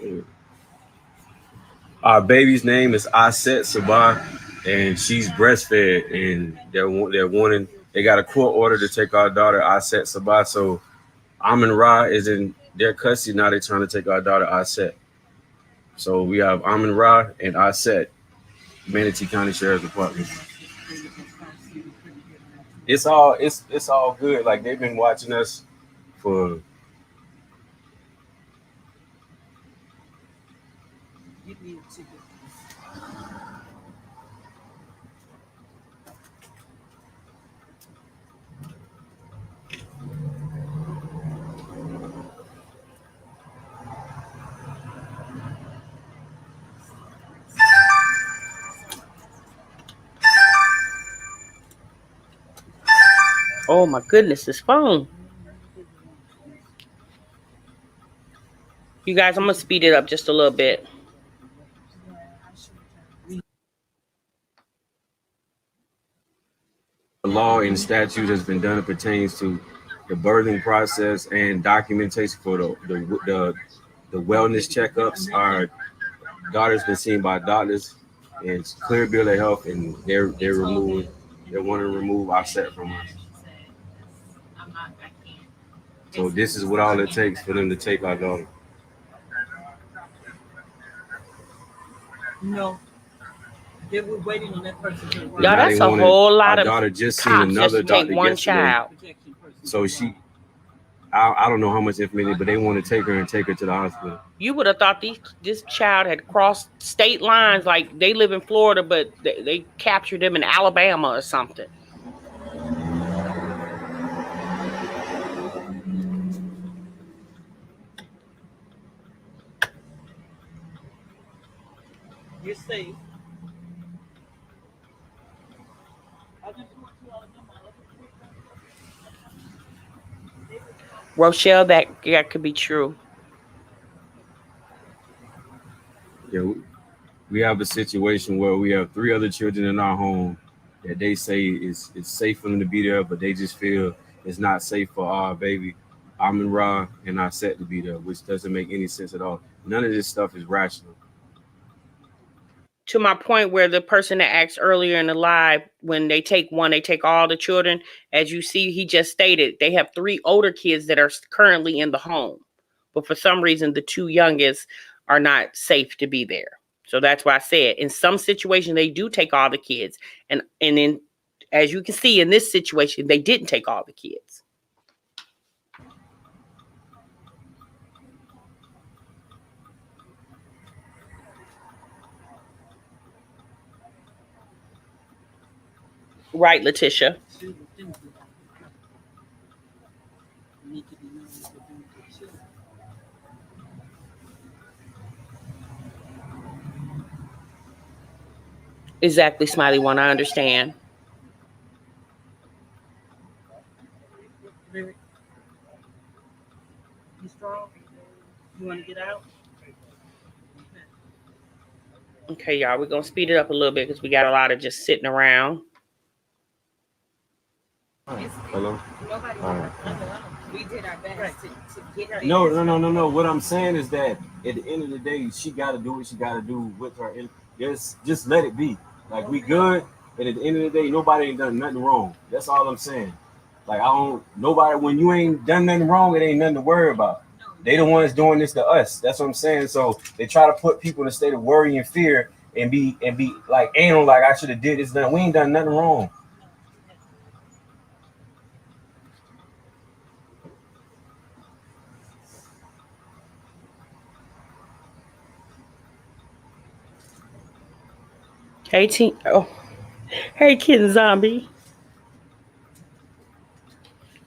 Yeah. Our baby's name is Aset Sabah, and she's breastfed, and they got a court order to take our daughter Aset Sabah. So Amin Ra is in their custody now. They're trying to take our daughter Aset. So we have Amin Ra and Aset, Manatee County Sheriff's Department. It's all good. Like, they've been watching us for. Oh my goodness, this phone. You guys, I'm gonna speed it up just a little bit. law and statute has been done. It pertains to the birthing process and documentation for the wellness checkups. Our daughter's been seen by doctors, and it's clear bill of health, and they want to remove offset from us. So this is what all it takes for them to take our daughter. No, they were waiting on that person to Y'all, that's a whole lot of daughter just seen cops just another to take doctor one yesterday. child. So I don't know how much information, but they want to take her to the hospital. You would have thought this child had crossed state lines, like they live in Florida, but they captured them in Alabama or something. You're safe. Rochelle, that could be true. Yeah, we have a situation where we have 3 other children in our home that they say it's safe for them to be there, but they just feel it's not safe for our baby, Amin Ra, and our set to be there, which doesn't make any sense at all. None of this stuff is rational. To my point where the person that asked earlier in the live, when they take one, they take all the children. As you see, he just stated they have 3 older kids that are currently in the home. But for some reason, the 2 youngest are not safe to be there. So that's why I said in some situations, they do take all the kids. And then, as you can see in this situation, they didn't take all the kids. Right, Letitia. Exactly, Smiley One. I understand. You strong? You want to get out? Okay, y'all, we're going to speed it up a little bit because we got a lot of just sitting around. Hello? Nobody we did our best to get her. No. What I'm saying is that at the end of the day, she got to do what she got to do with her. Just let it be. Like, we good, and at the end of the day, nobody ain't done nothing wrong. That's all I'm saying. Like, when you ain't done nothing wrong, it ain't nothing to worry about. They the ones doing this to us. That's what I'm saying. So they try to put people in a state of worry and fear and be like anal, like I should have did this. We ain't done nothing wrong. Hey, hey, Kid Zombie.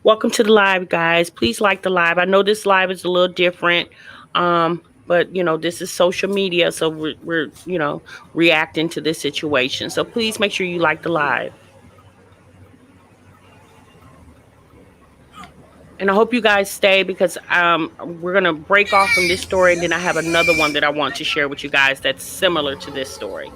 Welcome to the live, guys. Please like the live. I know this live is a little different, but this is social media, so we're reacting to this situation. So please make sure you like the live. And I hope you guys stay because we're gonna break off from this story, and then I have another one that I want to share with you guys that's similar to this story.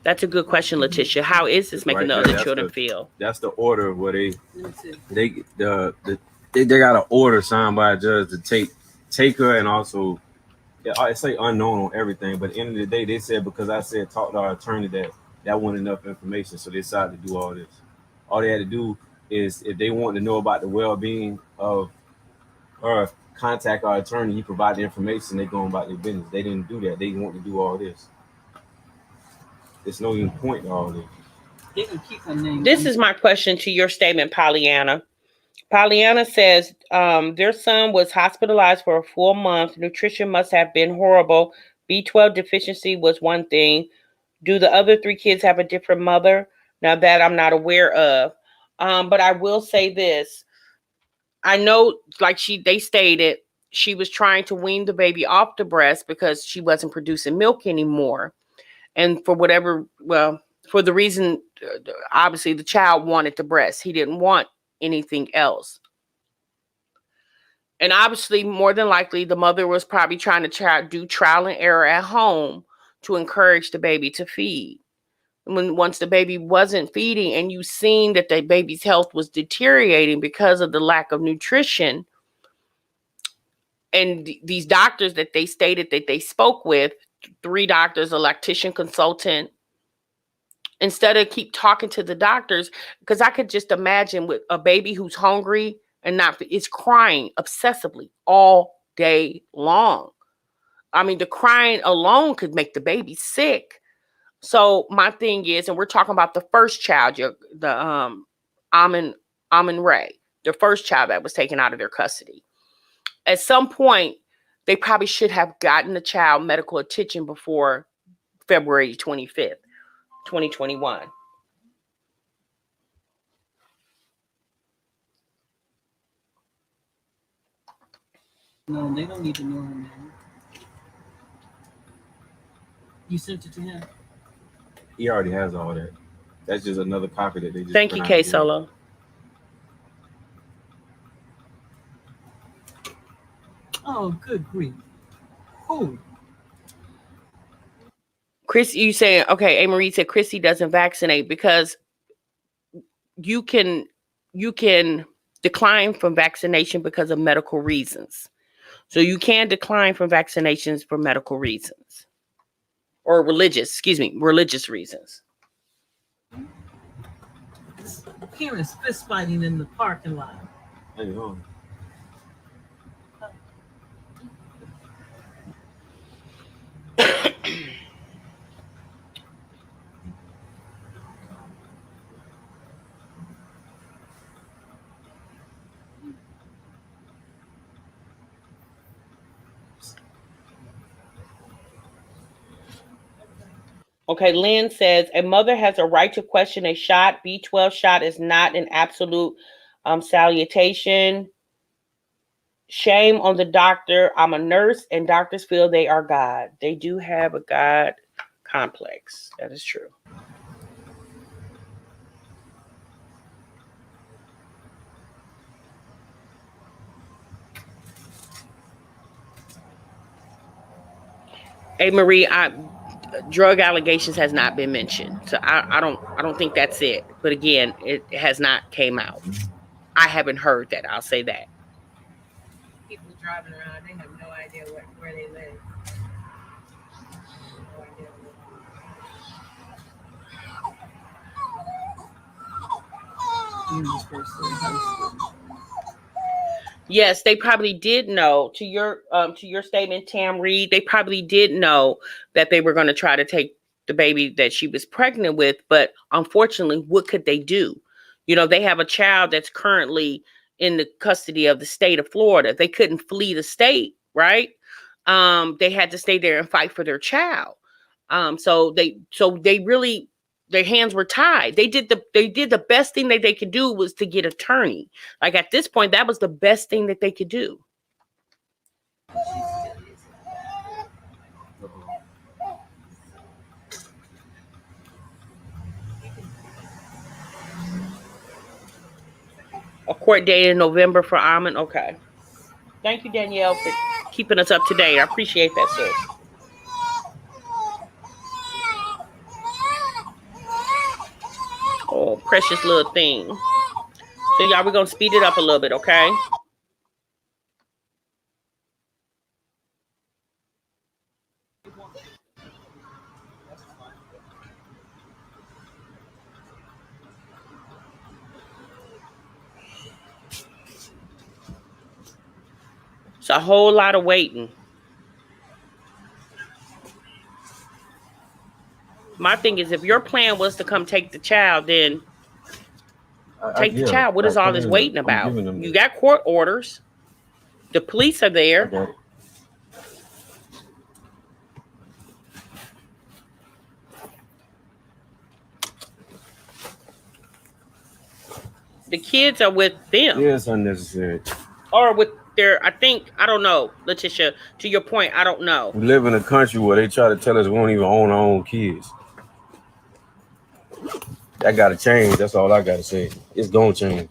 That's a good question, Letitia. How is this making the other children feel? That's the order where they got an order signed by a judge to take her, and also I say unknown on everything. But at the end of the day, they said because I said talk to our attorney that wasn't enough information, so they decided to do all this. All they had to do is if they want to know about the well-being of her, contact our attorney. He provided the information. They going about their business. They didn't do that. They want to do all this. There's no even point to all this. They can keep her name. This is my question to your statement, Pollyanna. Pollyanna says their son was hospitalized for a full month. Nutrition must have been horrible. B12 deficiency was one thing. Do the other 3 kids have a different mother? Now that I'm not aware of. But I will say this. I know, like they stated, she was trying to wean the baby off the breast because she wasn't producing milk anymore. And for the reason, obviously the child wanted the breast. He didn't want anything else. And obviously, more than likely, the mother was probably trying to do trial and error at home to encourage the baby to feed. Once the baby wasn't feeding and you seen that the baby's health was deteriorating because of the lack of nutrition, and these doctors that they stated that they spoke with, 3 doctors, a lactation consultant, instead of keep talking to the doctors, because I could just imagine with a baby who's hungry and not is crying obsessively all day long. I mean, the crying alone could make the baby sick. So my thing is, and we're talking about the first child, the Amin Ray, the first child that was taken out of their custody. At some point, they probably should have gotten the child medical attention before February 25th, 2021. No, they don't need to know him, man. You sent it to him? He already has all that. That's just another copy that they just. Thank you, K Solo. Oh, good grief. Who? Chris, you saying, okay, A. Marie said Chrissy doesn't vaccinate because you can decline from vaccination because of medical reasons. So you can decline from vaccinations for medical reasons. Or religious reasons. Parents fist fighting in the parking lot. Hang on. Okay, Lynn says, a mother has a right to question a shot. B12 shot is not an absolute salutation. Shame on the doctor. I'm a nurse, and doctors feel they are God. They do have a God complex. That is true. Hey, Marie, drug allegations has not been mentioned, so I don't think that's it. But again, it has not came out. I haven't heard that. I'll say that. People driving around, they have no idea where they live. Yes, they probably did know. To your statement, Tam Reed, they probably did know that they were going to try to take the baby that she was pregnant with, but unfortunately, what could they do? You know, they have a child that's currently in the custody of the state of Florida. They couldn't flee the state, right? They had to stay there and fight for their child. So they really, their hands were tied. They did the best thing that they could do was to get attorney. Like at this point, that was the best thing that they could do. A court date in November for Amin. Okay. Thank you, Danielle, for keeping us up to date. I appreciate that, sis. Oh, precious little thing. So, y'all, we're going to speed it up a little bit, okay? It's a whole lot of waiting. My thing is, if your plan was to come take the child, then take the child. What is all this waiting about? You got court orders. The police are there. The kids are with them. Yeah, it's unnecessary. Or with their, I think, I don't know, Letitia, to your point, I don't know. We live in a country where they try to tell us we don't even own our own kids. That got to change. That's all I got to say. It's going to change.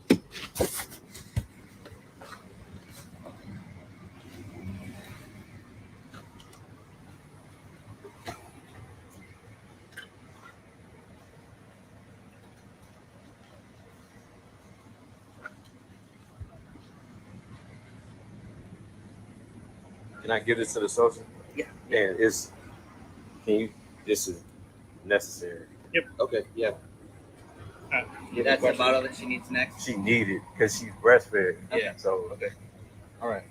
Can I give this to the social? Yeah. And this is necessary. Yep. Okay, yeah. That's the bottle that she needs next. She needed because she's breastfed. Yeah. So Okay. All right.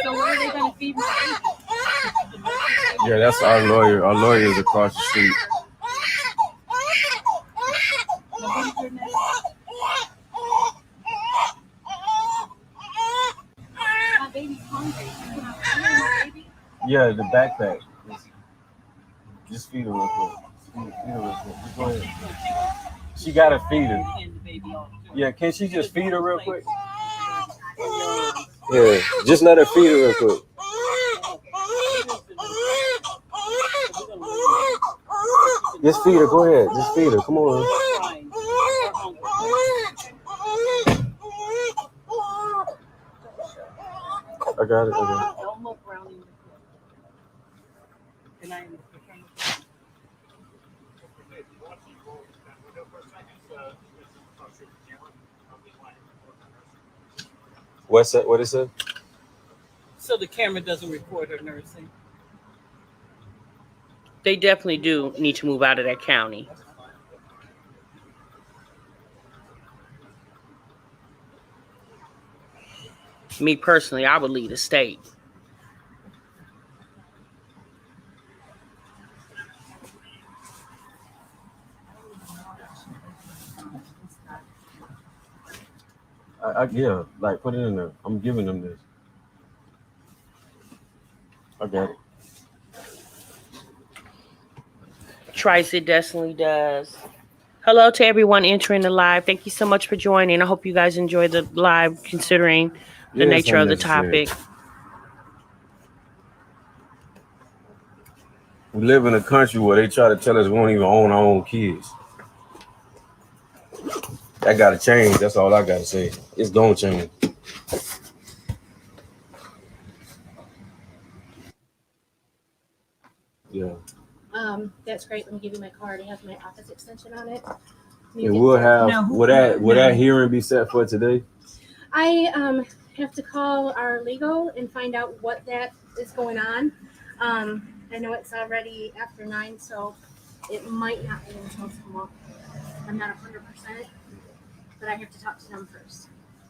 So where are they going to feed me? yeah, that's our lawyer. Our lawyer is across the street. My baby's hungry. Baby. Yeah, the backpack. Just feed her real quick. Feed her real quick. Just go ahead. She gotta feed her. Yeah, can she just feed her real quick? Yeah, just let her feed her real quick. Just feed her. Go ahead. Just feed her. Come on. I got it. Don't look around in the and I am What's that? What is it? so the camera doesn't record her nursing. They definitely do need to move out of that county. Me personally, I would leave the state. Yeah, like put it in there. I'm giving them this. I got it. Trice, it definitely does. Hello to everyone entering the live. Thank you so much for joining. I hope you guys enjoy the live considering the nature of the topic. We live in a country where they try to tell us we won't even own our own kids. That got to change. That's all I got to say. It's going to change. Yeah. That's great. Let me give you my card. It has my office extension on it. And we'll have, will that hearing be set for today? I have to call our legal and find out what that is going on. I know it's already after 9, so it might not be until tomorrow. I'm not 100%, but I have to talk to them first.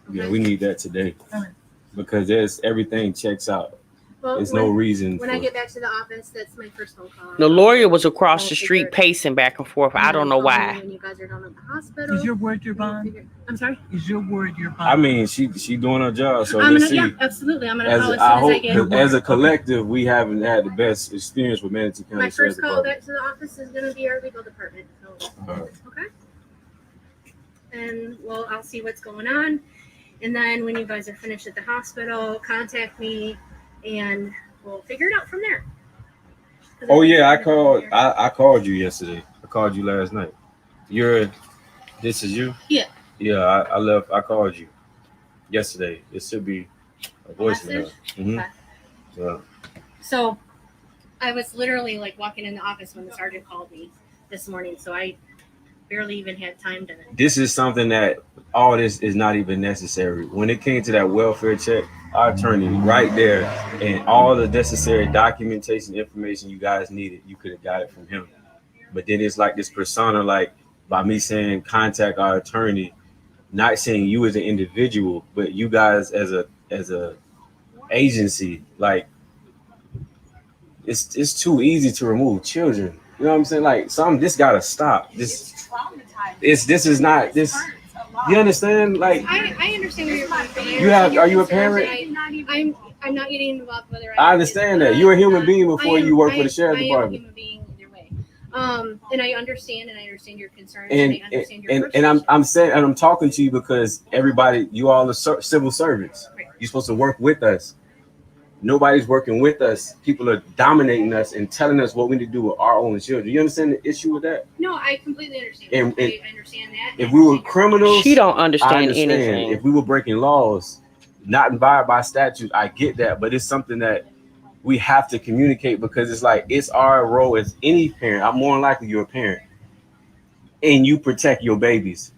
Okay? Yeah, we need that today. Okay. Because everything checks out. Well, There's no reason. When I get back to the office, that's my first phone call. The lawyer was across the street pacing back and forth. I don't know why. When you guys are done at the hospital. Is your word your bond? I'm sorry? Is your word your bond? I mean, she doing her job. So Yeah, absolutely. I'm gonna call as soon I as I get. as a collective, we haven't had the best experience with Manatee County. My first call back to the office is gonna be our legal department. So. Okay. And well, I'll see what's going on, and then when you guys are finished at the hospital, contact me, and we'll figure it out from there. Oh yeah, I called you yesterday. I called you last night. This is you? Yeah. Yeah, I called you yesterday. It should be a voicemail. Mm-hmm. Okay. Yeah. So I was literally like walking in the office when the sergeant called me this morning, so I barely even had time to. This is something that all this is not even necessary. When it came to that welfare check, our attorney right there, and all the necessary documentation information you guys needed, you could have got it from him. But then it's like this persona, like by me saying contact our attorney, not saying you as an individual, but you guys as a agency, like it's too easy to remove children. You know what I'm saying? Like this gotta stop. This is not this. You understand? Like I understand where you're coming from. Are you a parent? I'm not getting involved whether I understand that you're a human being before you work for the sheriff's department. I am a human being either way. And I understand your concerns and I understand your and I'm talking to you because everybody, you all are civil servants. Right. You're supposed to work with us. nobody's working with us. People are dominating us and telling us what we need to do with our own children. You understand the issue with that? No, I completely understand. And I understand that. If we were criminals, She don't I understand understand. anything. If we were breaking laws, not abide by statute, I get that. But it's something that we have to communicate because it's like it's our role as any parent. I'm more than likely you're a parent, and you protect your babies,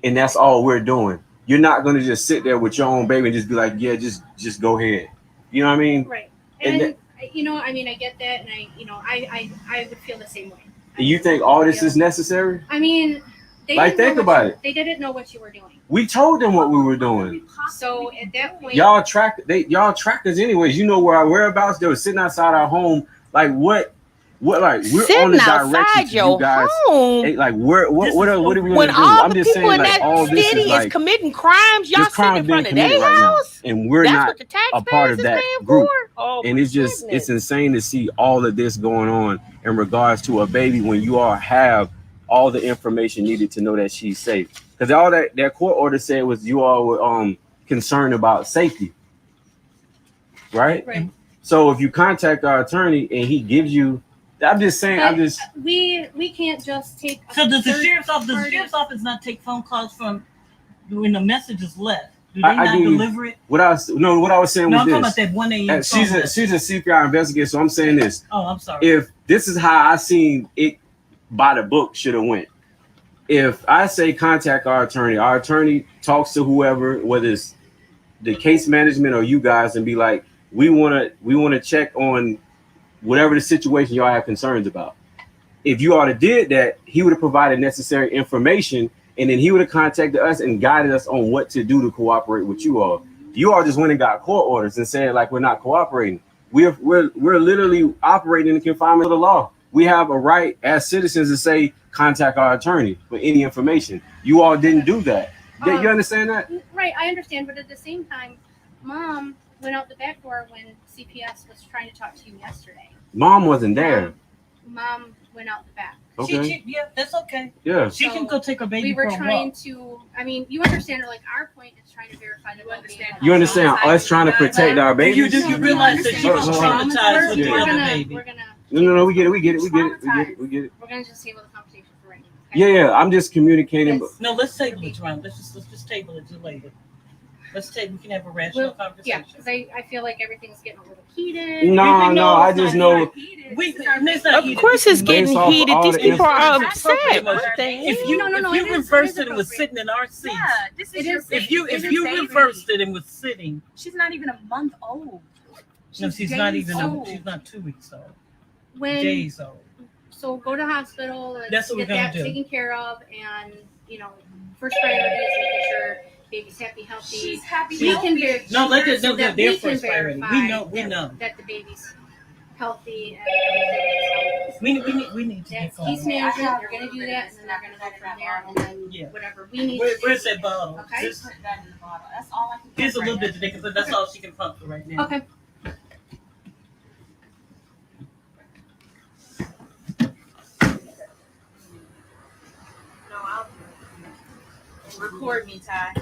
and that's all we're doing. You're not going to just sit there with your own baby and just be like, yeah, just go ahead. You know what I mean? Right. And And you know, I mean, I get that, and I would feel the same way. You think all this is necessary? I mean, they Like, didn't know think about what it. They didn't know what you were doing. We told them what we were doing. So at that point, Y'all tracked us anyways. You know where our whereabouts. They were sitting outside our home. Like what like we're on the Sitting direction outside to your you guys. home. Hey, like what are we When gonna do? all I'm the just people saying in like that all this city is is like committing crimes, y'all this sitting crime in being front of committed their right now, house. and we're That's not what the taxpayers a part of is that paying group. for. Oh, And my it's just goodness. it's insane to see all of this going on in regards to a baby when you all have all the information needed to know that she's safe. Because all that court order said was you all were concerned about safety, right? Right. So if you contact our attorney and he gives you, I'm just saying, but we can't just take. So does the sheriff's office not take phone calls from when the message is left? Do they not deliver it? What I was saying No, was I'm this. talking about that 1 a.m. She's a CPR investigator, so I'm saying this. Oh, I'm sorry. If this is how I seen it by the book should have went. If I say contact our attorney talks to whoever, whether it's the case management or you guys, and be like, we want to check on whatever the situation y'all have concerns about. If you already did that, he would have provided necessary information, and then he would have contacted us and guided us on what to do to cooperate with you all. You all just went and got court orders and said like we're not cooperating. We're literally operating in the confinement of the law. We have a right as citizens to say contact our attorney for any information. You all didn't do that. You understand that? Right, I understand, but at the same time, Mom went out the back door when CPS was trying to talk to you yesterday. Mom wasn't there. Mom went out the back. Okay. Yeah, that's okay. Yeah. She can go take her baby. We were for a trying walk. to. I mean, you understand? Like our point is trying to verify that. You understand us trying to protect our babies? You realize that she was traumatized with the other baby. We're gonna. No, we get it. We get it. We're gonna just table the conversation for right now. Okay? Yeah. I'm just communicating. No, let's table it, Ron. Let's just table it till later. We can have a rational conversation. Yeah, because I feel like everything's getting a little heated. No, I just know. Of course, it's getting heated. These people are upset. If you reversed it and was sitting in our seats, if you reversed it and was sitting, she's not even a month old. No, she's not even. She's not 2 weeks old. Days old. So go to hospital. That's what get we're gonna that do. Taken care of, and first priority is making sure baby's happy, healthy. She's happy. Their first priority. We know that the baby's healthy and we need to that's case management. You're gonna do that, and then they're gonna go from there, and then whatever we need. Where's that bottle? Okay. Just Put that in the bottle. That's all I can. here's a little bit today, because that's all she can pump for right now. Okay. Record me, Ty.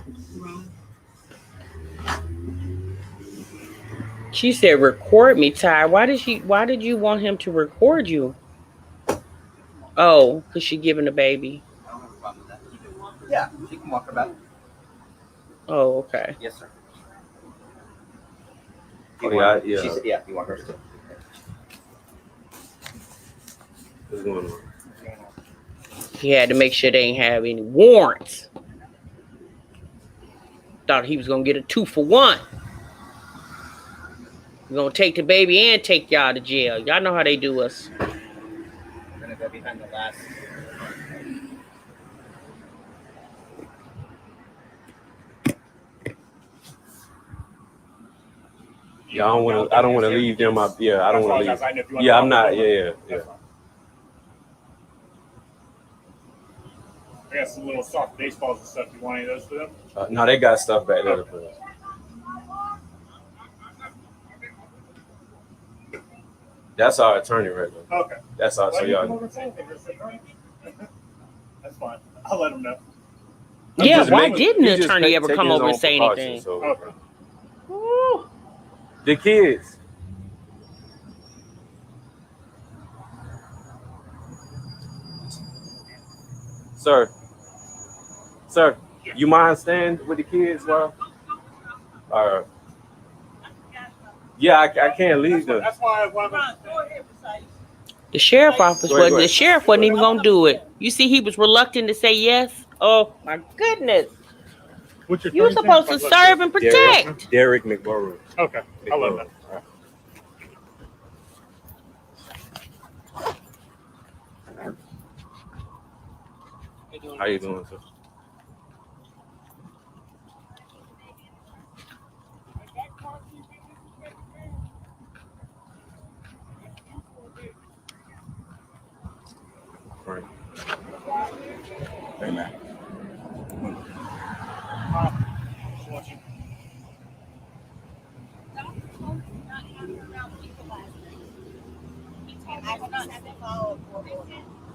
She said, "Record me, Ty." Why did you want him to record you? Oh, because she giving the baby. I don't have a problem with that. Yeah, she can walk her back. Oh, okay. Yes, sir. Yeah. She said, yeah, you want her to. What's going on? He had to make sure they ain't have any warrants. Thought he was gonna get a 2-for-1. We're gonna take the baby and take y'all to jail. Y'all know how they do us. We're gonna go behind the last. Yeah, I don't want to leave them up. Yeah, I don't want to leave. Yeah, I'm not. Yeah. I got some little soft baseballs and stuff. You want any of those for them? No, they got stuff back there. That's our attorney right there. Okay. That's our. So y'all. That's fine. I'll let them know. Yeah, why didn't the attorney ever come over and say anything? Okay. The kids. Sir. Sir, you mind staying with the kids, bro? All right. Yeah, I can't leave them. That's why The sheriff office Go ahead, wasn't. go The ahead. sheriff wasn't even gonna do it. You see, he was reluctant to say yes. Oh my goodness! what's your You're attorney's name? supposed to serve and protect. Derek McBurrow. Okay, I love that. All right. How you doing, sir? Right. Amen.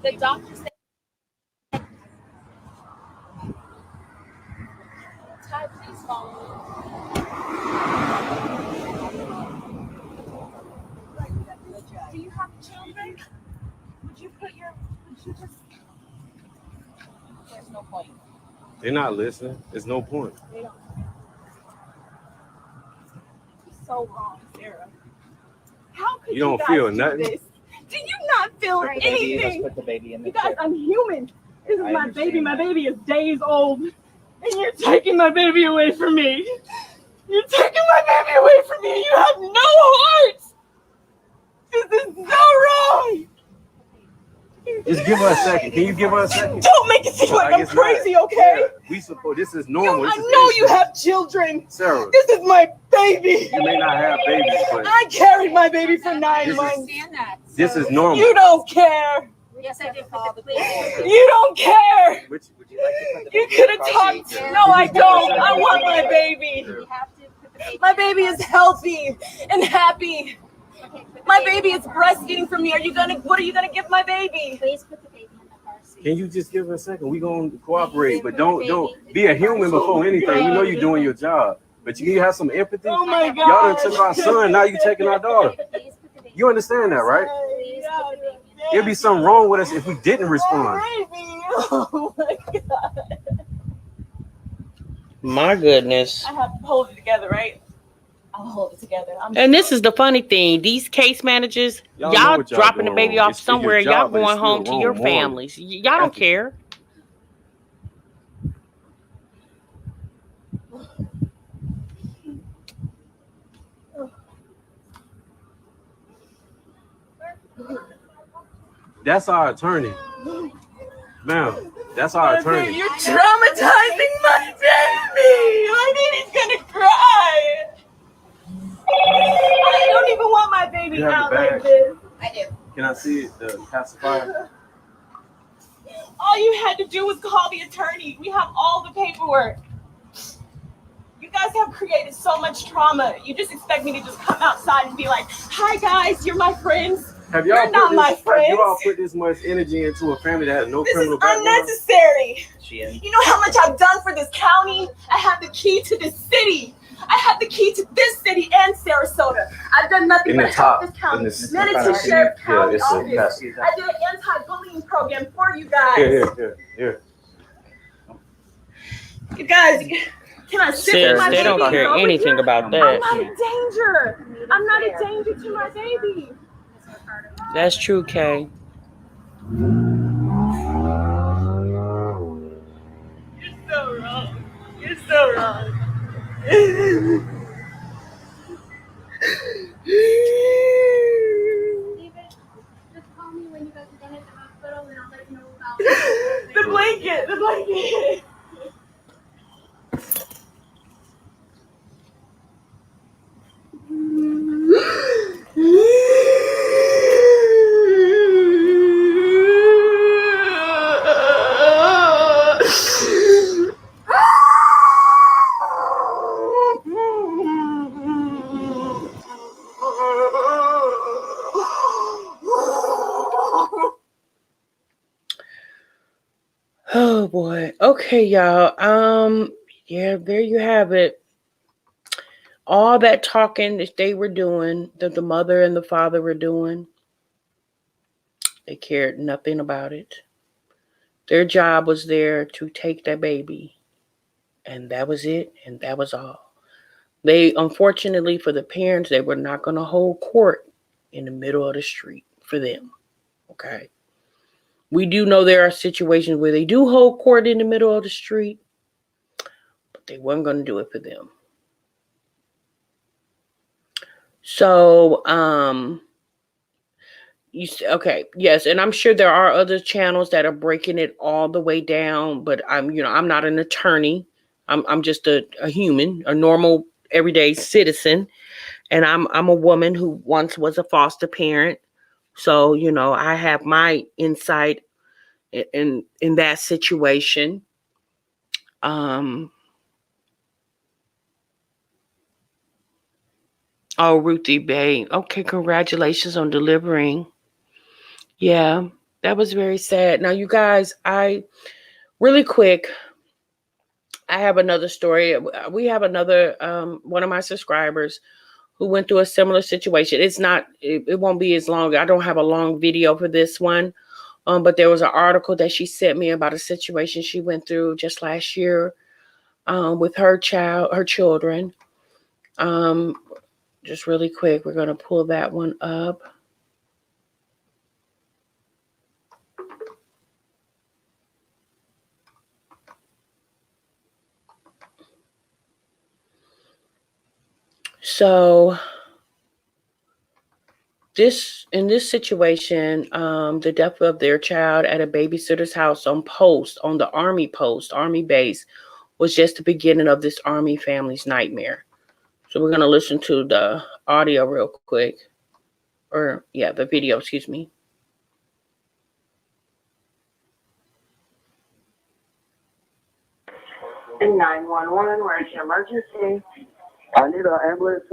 The doctor said, Ty, please follow me. Do you have children? Would you just, there's no point. They're not listening. There's no point. They don't. You're so wrong, Sarah. How could You don't guys feel do nothing? this? Do you not feel Put the baby, let's anything? put the baby in the You guys, chair. I'm human. This is I my understand baby. My that. baby is days old. And you're taking my baby away from me. You're taking my baby away from me. You have no heart. This is so wrong. Just give her a second. Can you give her a second? Don't make it seem like I'm it's not. crazy, okay? Yeah, we support. This is normal. I know you have children. Sarah, This is my baby. you may not have babies, but I carried my baby for 9 This is- months. Understand that. this is normal. You don't care. Yes, I did put the police. You don't care. Would you like to put the You baby could in have the car talked. seat? No, I don't. I want my baby. We have to put the baby. My baby is healthy and happy. Okay, put the My baby is breastfeeding from me. What are you gonna give my baby? Please put the baby in the car seat. Can you just give her a second? We gonna cooperate, but don't be a human before anything. We know you're doing your job, but you need to have some empathy. Oh my Y'all God. done took our son. Now you taking our daughter. Please put the baby. You understand that, right? Please put the baby. There'd be something wrong with us if we didn't respond. Oh my God. My goodness. I have to hold it together, right? I'll hold it together. And this is the funny thing. These case managers, Y'all know y'all what y'all dropping the doing baby wrong. off It's your somewhere. job, Y'all but it's going still home to wrong your morally. families. Y'all don't care. That's our attorney, ma'am. That's our attorney. You're traumatizing my baby. My baby's gonna cry. I don't even want my baby You have out the like bag? this. I do. Can I see it? The pacifier. All you had to do was call the attorney. We have all the paperwork. You guys have created so much trauma. You just expect me to just come outside and be like, "Hi guys, you're my friends." Have y'all You're not put my this? Have friends. you all put this much energy into a family that has no This is criminal background? unnecessary. She is. You know how much I've done for this county? I have the key to this city. I have the key to this city and Sarasota. I've done nothing In but the help top, this county. in this- Manatee yeah, Sheriff County it's a Office. pass. I did an anti-bullying program for you guys. Here. You guys, can I sit Sis, with my they baby don't care over anything here? about I'm that. not a danger. I'm not a danger to my baby. That's true, Kay. You're so wrong. You're so wrong. David, just call me when you guys are done at the hospital and I'll let you know about The blanket. Oh boy. Okay, y'all. Yeah, there you have it. All that talking that they were doing, that the mother and the father were doing, they cared nothing about it. Their job was there to take that baby. And that was it, and that was all. They, unfortunately for the parents, they were not going to hold court in the middle of the street for them. Okay. We do know there are situations where they do hold court in the middle of the street, but they weren't going to do it for them. So, okay, yes, and I'm sure there are other channels that are breaking it all the way down, but I'm not an attorney. I'm just a human, a normal everyday citizen, and I'm a woman who once was a foster parent. So, I have my insight in that situation. Oh, Ruthie Bay. Okay, congratulations on delivering. Yeah, that was very sad. Now, you guys, really quick, I have another story. We have another one of my subscribers who went through a similar situation. It won't be as long. I don't have a long video for this one. But there was an article that she sent me about a situation she went through just last year with her children. Just really quick, we're going to pull that one up. So in this situation, the death of their child at a babysitter's house on the army base, was just the beginning of this army family's nightmare. So we're going to listen to the audio real quick. The video, excuse me. 911, where's your emergency? I need an ambulance.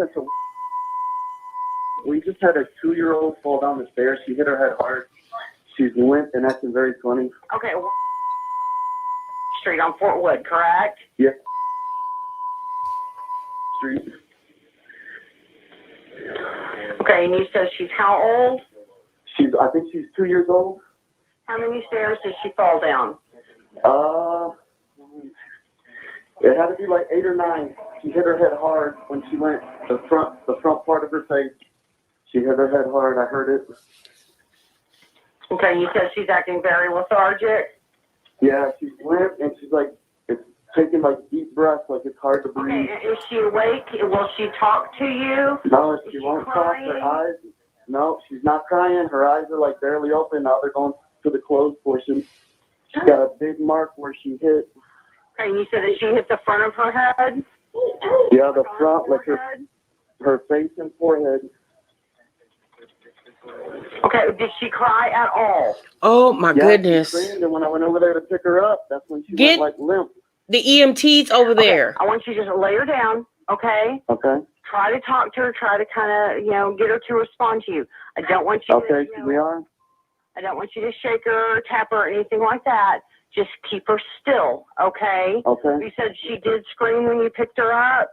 We just had a 2-year-old fall down the stairs. She hit her head hard. She's limp and acting very funny. Okay. Street on Fort Wood, correct? Yes. Street. Okay, and you said she's how old? I think she's 2 years old. How many stairs did she fall down? It had to be like 8 or 9. She hit her head hard when she went the front part of her face. She hit her head hard. I heard it. Okay, you said she's acting very lethargic. Yeah, she's limp and she's like, it's taking like deep breaths, like it's hard to breathe. Okay, is she awake? Will she talk to you? No, she won't talk. Her eyes. No, she's not crying. Her eyes are like barely open. Now they're going to the closed portion. She's got a big mark where she hit. Okay, you said that she hit the front of her head? Yeah, the front, like her face and forehead. Okay, did she cry at all? Oh my goodness. She screamed, and when I went over there to pick her up, that's when she went like limp. The EMTs over there. I want you to just lay her down, okay? Okay. Try to talk to her, try to kind of, get her to respond to you. I don't want you to, we are. I don't want you to shake her or tap her or anything like that. Just keep her still, okay? Okay. You said she did scream when you picked her up?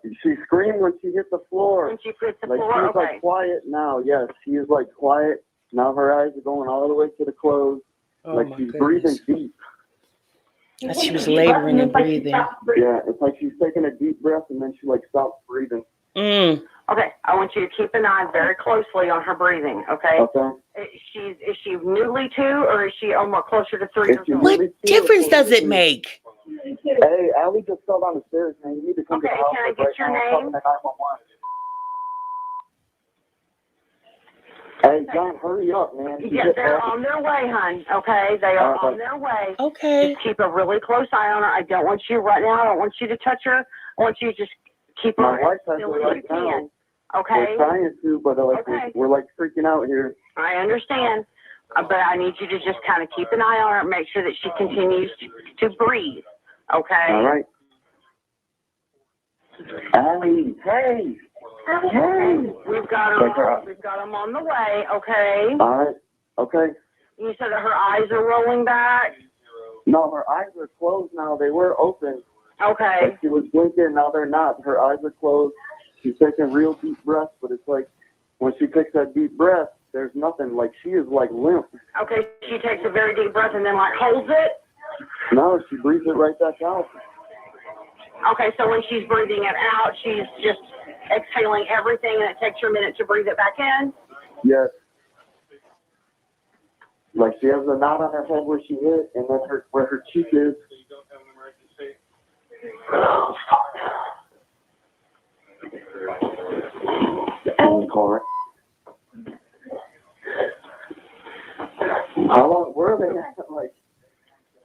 She screamed when she hit the floor. When she hit the floor, okay. She's like quiet now, yes. She is like quiet. Now her eyes are going all the way to the closed. Like she's breathing deep. She was laboring and breathing. Yeah, it's like she's taking a deep breath and then she like stops breathing. Okay, I want you to keep an eye very closely on her breathing, okay? Okay. Is she newly 2 or is she almost closer to 3 years old? What difference does it make? Hey, Allie just fell down the stairs, man. You need to come to the house. Can I get your name? Hey, John, hurry up, man. Yeah, they're on their way, hon, okay? They are on their way. Okay. Just keep a really close eye on her. I don't want you right now. I don't want you to touch her. I want you to just keep her My wife has still her as right you can. now. Okay? We're trying to, but we're like freaking out here. I understand. But I need you to just kind of keep an eye on her and make sure that she continues to breathe. Okay? All right. Allie, hey. Hey. We've got them on the way, okay? All right. Okay. You said that her eyes are rolling back? No, her eyes are closed now. They were open. Okay. Like she was blinking, now they're not. Her eyes are closed. She's taking real deep breaths, but it's like when she takes that deep breath, there's nothing. Like she is like limp. Okay, she takes a very deep breath and then like holds it. No, she breathes it right back out. Okay, so when she's breathing it out, she's just exhaling everything, and it takes her a minute to breathe it back in. Yes. Like she has a knot on her head where she hit, and then where her cheek is. Call her. How long were they at? Like,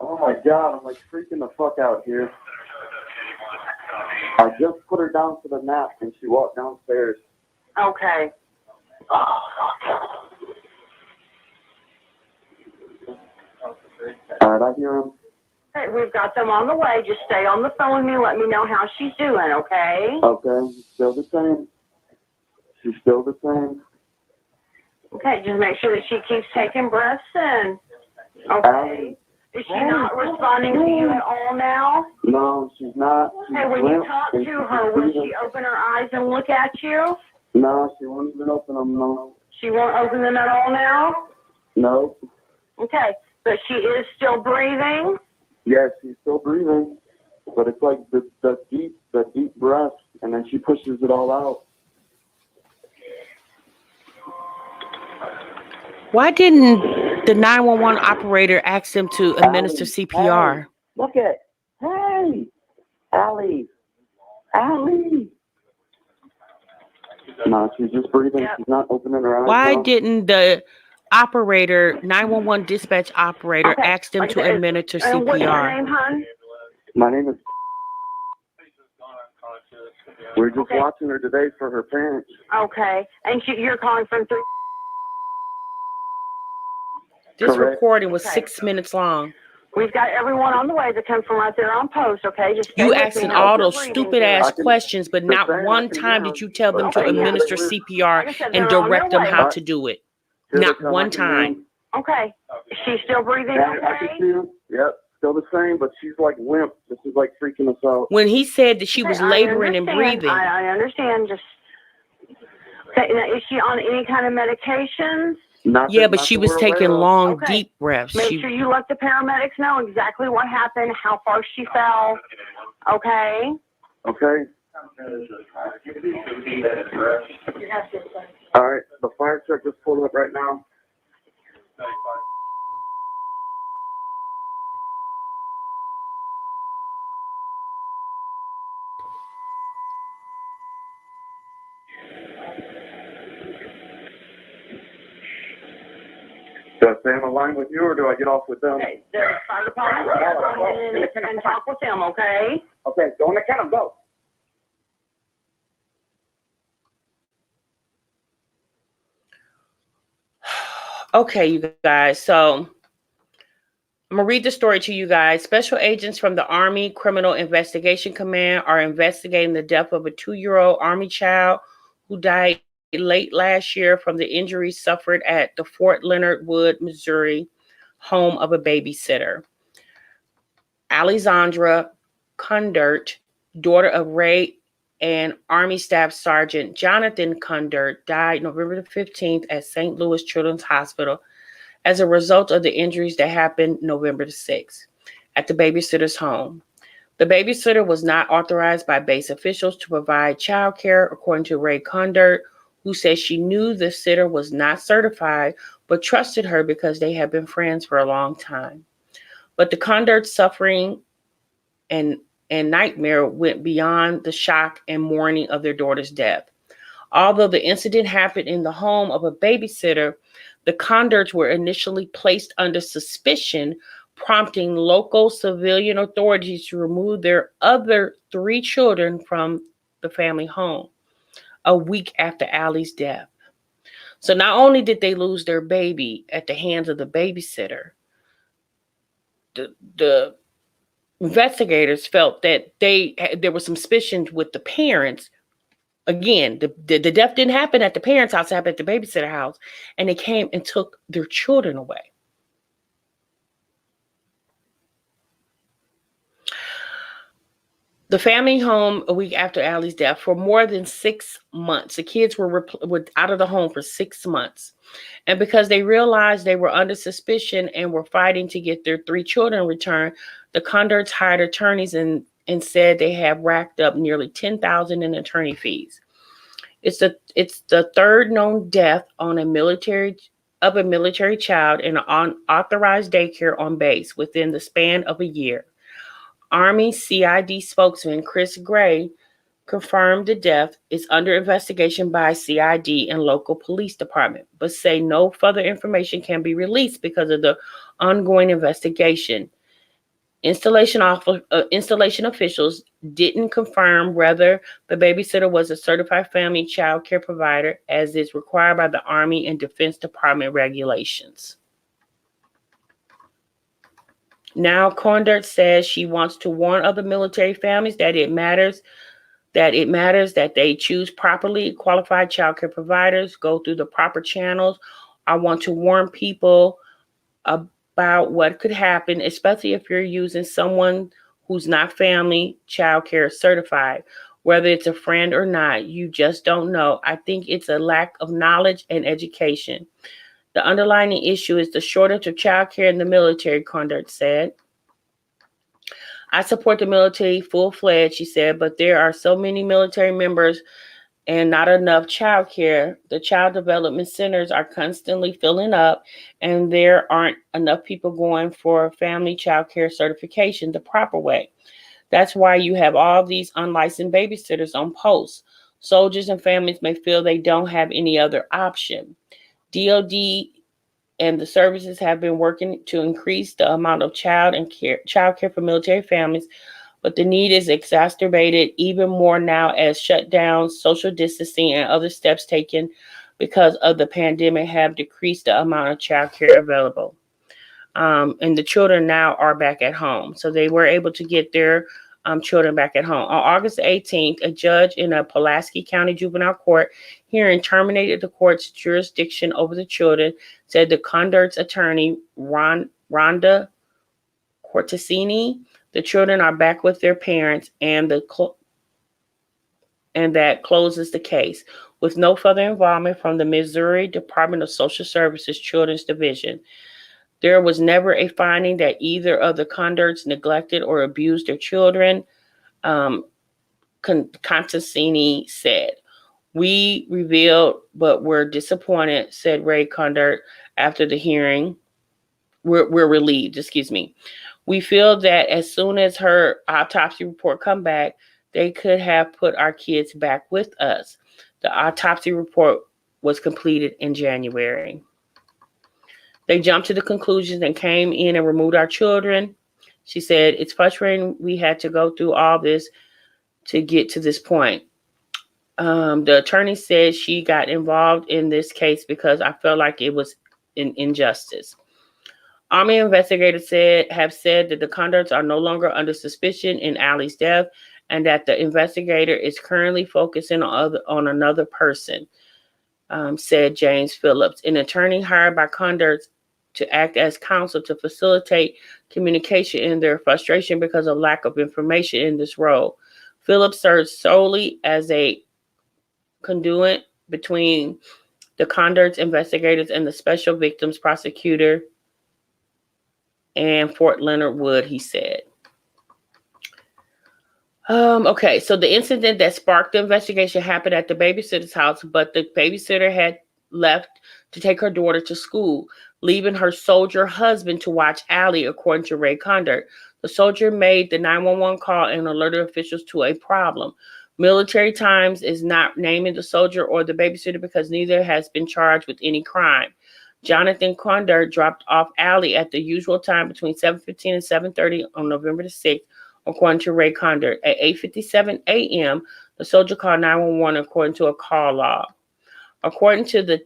oh my God, I'm like freaking the fuck out here. I just put her down for the nap, and she walked downstairs. Okay. All right, I hear him. Okay, we've got them on the way. Just stay on the phone with me. Let me know how she's doing, okay? Okay, still the same. She's still the same. Okay, just make sure that she keeps taking breaths in. Okay. Is she not responding to you at all now? No, she's not. She's Hey, when you limp, talk and to she's her, will breathing. she open her eyes and look at you? No, she won't even open them. No. She won't open them at all now? No. Okay, but she is still breathing? Yes, she's still breathing, but it's like the deep breath, and then she pushes it all out. Why didn't the 911 operator ask them to administer CPR? Hey, look at, hey, Allie. No, she's just breathing. Yep. She's not opening her eyes. Why now. didn't the operator, 911 dispatch operator, ask them to administer And what's your CPR? name, hon? My name is. We're just watching her today for her parents. Okay, and you're calling from 3. This Correct. recording was Okay. 6 minutes long. We've got everyone on the way that come from right there on post, okay? Just stay You with asking me. all You're those breathing stupid good. ass I can- questions, but not saying I one can time hear did you tell them to Okay, yeah, administer but CPR like I said, and they're on direct their them way. how to do it. Here they Not come, one I can hear time. 'em. Okay. She's still breathing Yeah, I okay? can see her. Yep, still the same, but she's like limp. This is like freaking us out. When he said that she Okay, was I laboring and understand. breathing, I understand. Just okay, now, is she on any kind of medications? Not yeah, that- but not she that was we're taking aware of. long, Okay. deep breaths. Make She, sure you let the paramedics know exactly what happened, how far she fell. Okay? Okay. All right, the fire truck just pulled up right now. Do I stay on the line with you, or do I get off with them? Okay, the fire department and talk with them, okay? Okay, go on the count, go. okay, you guys. So I'm going to read the story to you guys. Special agents from the Army Criminal Investigation Command are investigating the death of a 2-year-old Army child who died late last year from the injuries suffered at the Fort Leonard Wood, Missouri home of a babysitter. Alexandra Kundert, daughter of Ray and Army Staff Sergeant Jonathan Kundert, died November the 15th at St. Louis Children's Hospital as a result of the injuries that happened November the 6th at the babysitter's home. The babysitter was not authorized by base officials to provide child care, according to Ray Kundert, who says she knew the sitter was not certified, but trusted her because they had been friends for a long time. But the Kundert's suffering and nightmare went beyond the shock and mourning of their daughter's death. Although the incident happened in the home of a babysitter, the Kunderts were initially placed under suspicion, prompting local civilian authorities to remove their other 3 children from the family home a week after Allie's death. So not only did they lose their baby at the hands of the babysitter, the investigators felt that there was some suspicions with the parents. Again, the death didn't happen at the parents' house, it happened at the babysitter house, and they came and took their children away. The family home a week after Allie's death for more than 6 months. The kids were out of the home for 6 months. And because they realized they were under suspicion and were fighting to get their 3 children returned, the Conderts hired attorneys and said they have racked up nearly $10,000 in attorney fees. It's the third known death on a military child in an unauthorized daycare on base within the span of a year. Army CID spokesman Chris Gray confirmed the death is under investigation by CID and local police department, but say no further information can be released because of the ongoing investigation. Installation officials didn't confirm whether the babysitter was a certified family child care provider, as is required by the Army and Defense Department regulations. Now, Condert says she wants to warn other military families that it matters that they choose properly qualified child care providers, go through the proper channels. I want to warn people about what could happen, especially if you're using someone who's not family child care certified, whether it's a friend or not. You just don't know. I think it's a lack of knowledge and education. The underlying issue is the shortage of child care in the military, Condert said. I support the military full-fledged, she said, but there are so many military members and not enough child care. The child development centers are constantly filling up, and there aren't enough people going for family child care certification the proper way. That's why you have all these unlicensed babysitters on post. Soldiers and families may feel they don't have any other option. DOD and the services have been working to increase the amount of child care for military families, but the need is exacerbated even more now as shutdowns, social distancing, and other steps taken because of the pandemic have decreased the amount of child care available. And the children now are back at home, so they were able to get their children back at home. On August 18th, a judge in a Pulaski County Juvenile Court hearing terminated the court's jurisdiction over the children, said the Condert's attorney, Rhonda Cortesini, the children are back with their parents, and that closes the case, with no further involvement from the Missouri Department of Social Services Children's Division. There was never a finding that either of the Conderts neglected or abused their children, Contassini said. We revealed, but we're disappointed, said Ray Condert after the hearing. We're relieved, We feel that as soon as her autopsy report come back, they could have put our kids back with us. The autopsy report was completed in January. They jumped to the conclusions and came in and removed our children. She said, it's frustrating we had to go through all this to get to this point. The attorney said she got involved in this case because I felt like it was an injustice. Army investigators have said that the Conderts are no longer under suspicion in Allie's death and that the investigator is currently focusing on another person, said James Phillips, an attorney hired by Conderts to act as counsel to facilitate communication in their frustration because of lack of information in this role. Phillips serves solely as a conduit between the Conderts investigators and the special victims prosecutor and Fort Leonard Wood, he said. Okay, so the incident that sparked the investigation happened at the babysitter's house, but the babysitter had left to take her daughter to school, leaving her soldier husband to watch Allie, according to Ray Condert. The soldier made the 911 call and alerted officials to a problem. Military Times is not naming the soldier or the babysitter because neither has been charged with any crime. Jonathan Condert dropped off Allie at the usual time between 7:15 and 7:30 on November the 6th, according to Ray Condert. At 8:57 a.m., the soldier called 911 according to a call log. According to the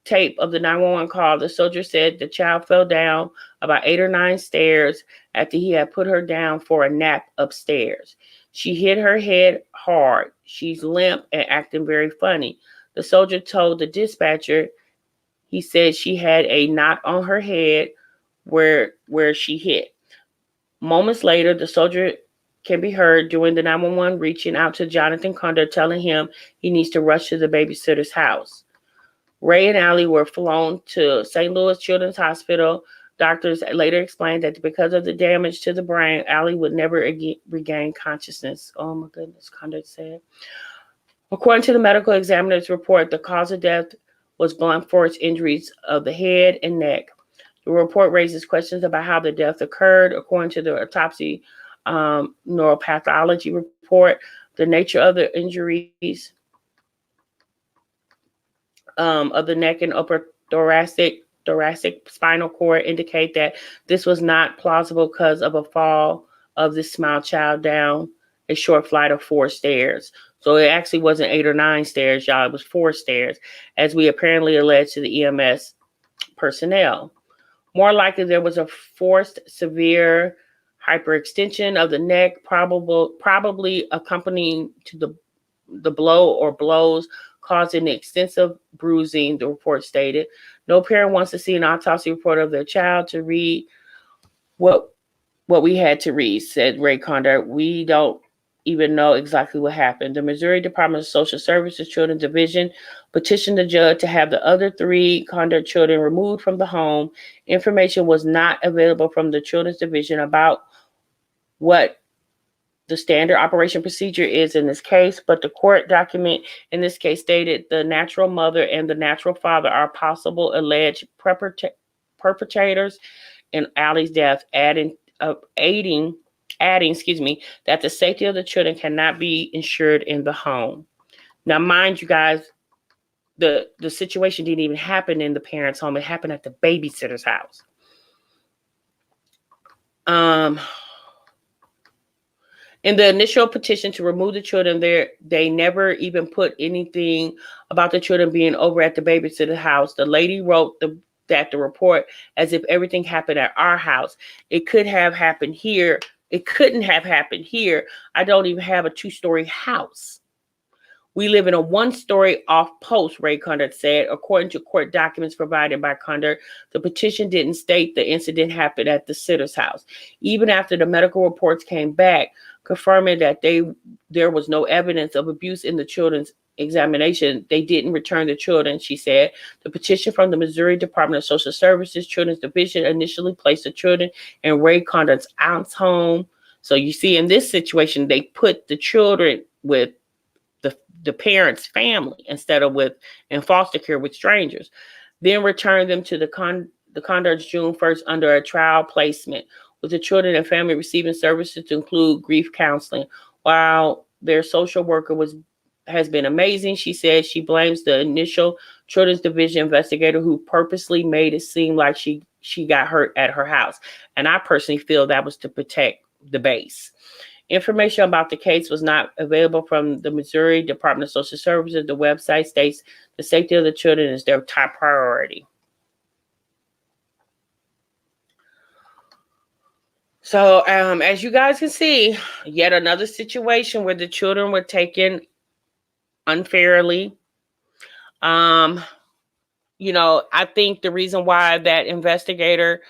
tape of the 911 call, the soldier said the child fell down about 8 or 9 stairs after he had put her down for a nap upstairs. She hit her head hard. She's limp and acting very funny. The soldier told the dispatcher he said she had a knot on her head where she hit. Moments later, the soldier can be heard during the 911 reaching out to Jonathan Condor, telling him he needs to rush to the babysitter's house. Ray and Allie were flown to St. Louis Children's Hospital. Doctors later explained that because of the damage to the brain, Allie would never regain consciousness. Oh my goodness, Condor said. According to the medical examiner's report, the cause of death was blunt force injuries of the head and neck. The report raises questions about how the death occurred. According to the autopsy neuropathology report, the nature of the injuries of the neck and upper thoracic spinal cord indicate that this was not plausible because of a fall of this small child down a short flight of 4 stairs. So it actually wasn't 8 or 9 stairs, y'all. It was 4 stairs, as we apparently alleged to the EMS personnel. More likely, there was a forced severe hyperextension of the neck, probably accompanying to the blow or blows, causing extensive bruising, the report stated. No parent wants to see an autopsy report of their child to read what we had to read, said Ray Condor. We don't even know exactly what happened. The Missouri Department of Social Services Children's Division petitioned the judge to have the other 3 Condor children removed from the home. Information was not available from the Children's Division about what the standard operation procedure is in this case, but the court document in this case stated the natural mother and the natural father are possible alleged perpetrators in Allie's death, adding, that the safety of the children cannot be ensured in the home. Now, mind you guys, the situation didn't even happen in the parents' home. It happened at the babysitter's house. In the initial petition to remove the children, they never even put anything about the children being over at the babysitter's house. The lady wrote that the report as if everything happened at our house. It could have happened here. It couldn't have happened here. I don't even have a 2-story house. We live in a 1-story off post, Ray Condor said. According to court documents provided by Condor, the petition didn't state the incident happened at the sitter's house. Even after the medical reports came back, confirming that there was no evidence of abuse in the children's examination, they didn't return the children, she said. The petition from the Missouri Department of Social Services Children's Division initially placed the children in Ray Condor's aunt's home. So you see, in this situation, they put the children with the parents' family instead of in foster care with strangers. Then returned them to the Condors June 1st under a trial placement, with the children and family receiving services to include grief counseling. While their social worker has been amazing, she said she blames the initial Children's Division investigator who purposely made it seem like she got hurt at her house. And I personally feel that was to protect the base. Information about the case was not available from the Missouri Department of Social Services. The website states the safety of the children is their top priority. So, as you guys can see, yet another situation where the children were taken unfairly. I think the reason why that investigator,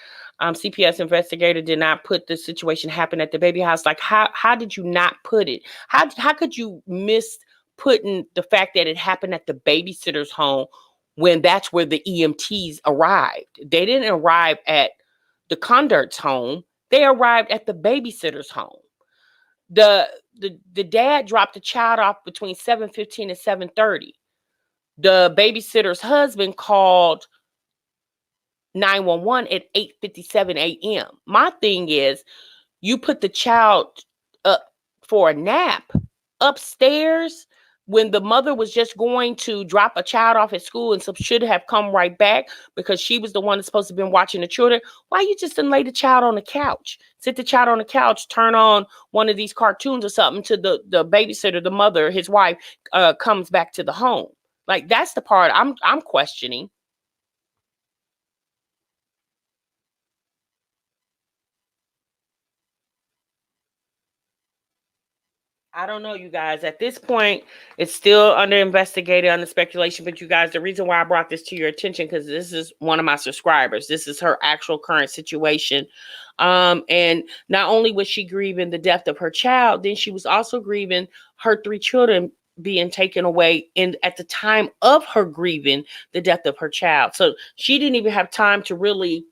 CPS investigator, did not put the situation happen at the baby house, like how did you not put it? How could you miss putting the fact that it happened at the babysitter's home when that's where the EMTs arrived? They didn't arrive at the Condor's home. They arrived at the babysitter's home. The dad dropped the child off between 7:15 and 7:30. The babysitter's husband called 911 at 8:57 a.m. My thing is, you put the child up for a nap upstairs when the mother was just going to drop a child off at school and should have come right back because she was the one that's supposed to have been watching the children. Why you just didn't lay the child on the couch? Sit the child on the couch, turn on one of these cartoons or something to the babysitter, the mother, his wife, comes back to the home. Like, that's the part I'm questioning. I don't know, you guys. At this point, it's still under investigated, under speculation. But you guys, the reason why I brought this to your attention, because this is one of my subscribers. This is her actual current situation. And not only was she grieving the death of her child, then she was also grieving her 3 children being taken away in at the time of her grieving the death of her child. So she didn't even have time to really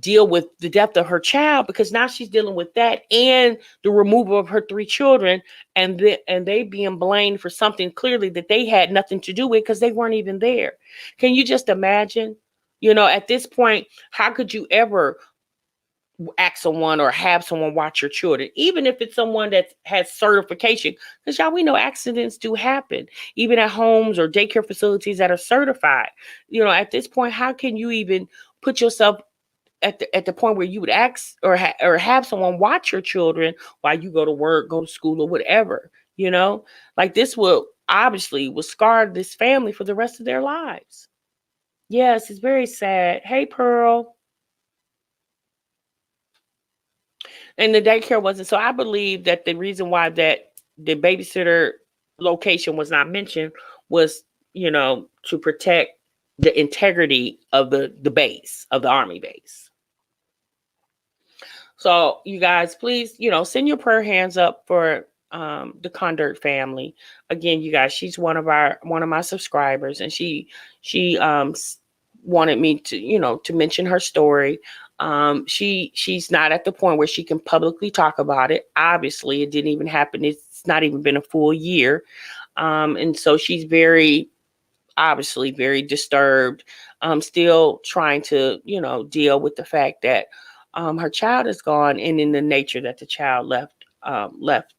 deal with the death of her child, because now she's dealing with that and the removal of her 3 children, and they being blamed for something clearly that they had nothing to do with because they weren't even there. Can you just imagine? At this point, how could you ever ask someone or have someone watch your children, even if it's someone that has certification? Because y'all, we know accidents do happen, even at homes or daycare facilities that are certified. At this point, how can you even put yourself at the point where you would ask or have someone watch your children while you go to work, go to school, or whatever? Like, this will scar this family for the rest of their lives. Yes, it's very sad. Hey, Pearl. And the daycare wasn't. So I believe that the reason why that the babysitter location was not mentioned was, to protect the integrity of the base, of the Army base. So you guys, please, send your prayer hands up for the Condurt family. Again, you guys, she's one of my subscribers, and she wanted me to, to mention her story. She's not at the point where she can publicly talk about it. Obviously, it didn't even happen. It's not even been a full year. And so she's obviously very disturbed. Still trying to, deal with the fact that her child is gone, and in the nature that the child left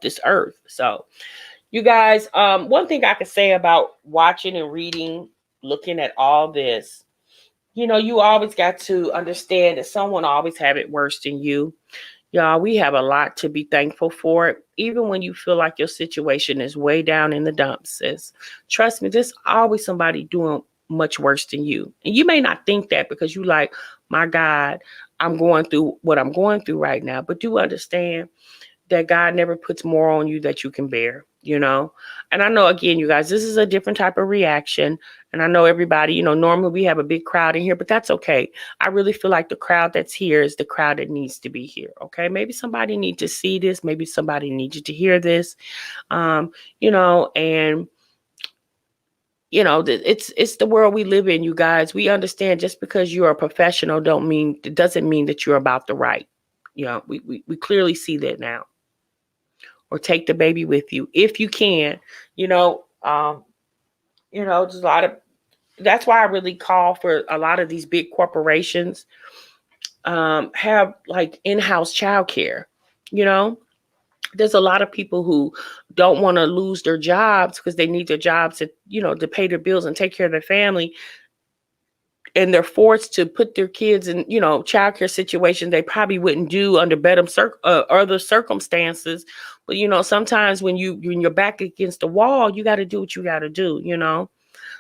this earth. So, you guys, one thing I could say about watching and reading, looking at all this, you always got to understand that someone always have it worse than you. Y'all, we have a lot to be thankful for, even when you feel like your situation is way down in the dumps, sis. Trust me, there's always somebody doing much worse than you. And you may not think that because you like, my God, I'm going through what I'm going through right now. But do understand that God never puts more on you that you can bear, And I know, again, you guys, this is a different type of reaction. And I know everybody, normally we have a big crowd in here, but that's okay. I really feel like the crowd that's here is the crowd that needs to be here. Okay. Maybe somebody needs to see this. Maybe somebody needs you to hear this. And it's the world we live in, you guys. We understand just because you're a professional it doesn't mean that you're about the right. We clearly see that now. Or take the baby with you if you can. There's a lot of, that's why I really call for a lot of these big corporations have like in-house childcare. There's a lot of people who don't want to lose their jobs because they need their jobs to pay their bills and take care of their family, and they're forced to put their kids in childcare situations they probably wouldn't do under better other circumstances. But sometimes when you're back against the wall, you got to do what you got to do.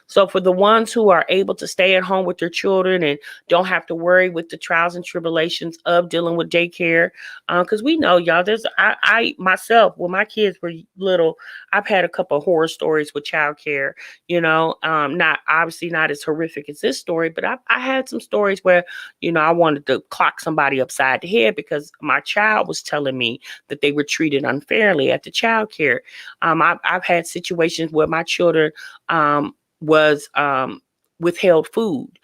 So for the ones who are able to stay at home with their children and don't have to worry with the trials and tribulations of dealing with daycare, because we know, y'all, I myself, when my kids were little, I've had a couple of horror stories with childcare. Not obviously not as horrific as this story, but I had some stories where I wanted to clock somebody upside the head because my child was telling me that they were treated unfairly at the childcare. I've had situations where my children was withheld food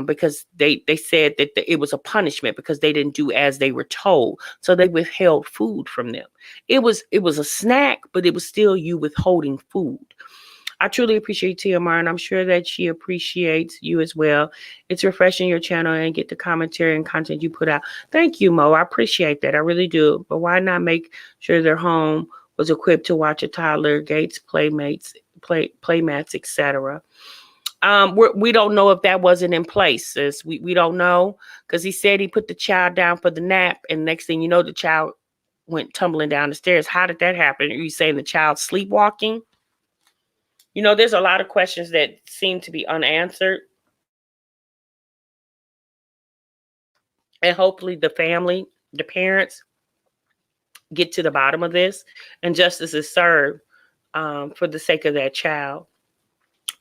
because they said that it was a punishment because they didn't do as they were told. So they withheld food from them. It was a snack, but it was still you withholding food. I truly appreciate Tia Mar, and I'm sure that she appreciates you as well. It's refreshing your channel and get the commentary and content you put out. Thank you, Mo. I appreciate that. I really do. But why not make sure their home was equipped to watch a toddler, gates, playmats, etc. We don't know if that wasn't in place, sis. We don't know, because he said he put the child down for the nap, and next thing you know, the child went tumbling down the stairs. How did that happen? Are you saying the child sleepwalking? There's a lot of questions that seem to be unanswered. And hopefully the family, the parents, get to the bottom of this, and justice is served for the sake of that child.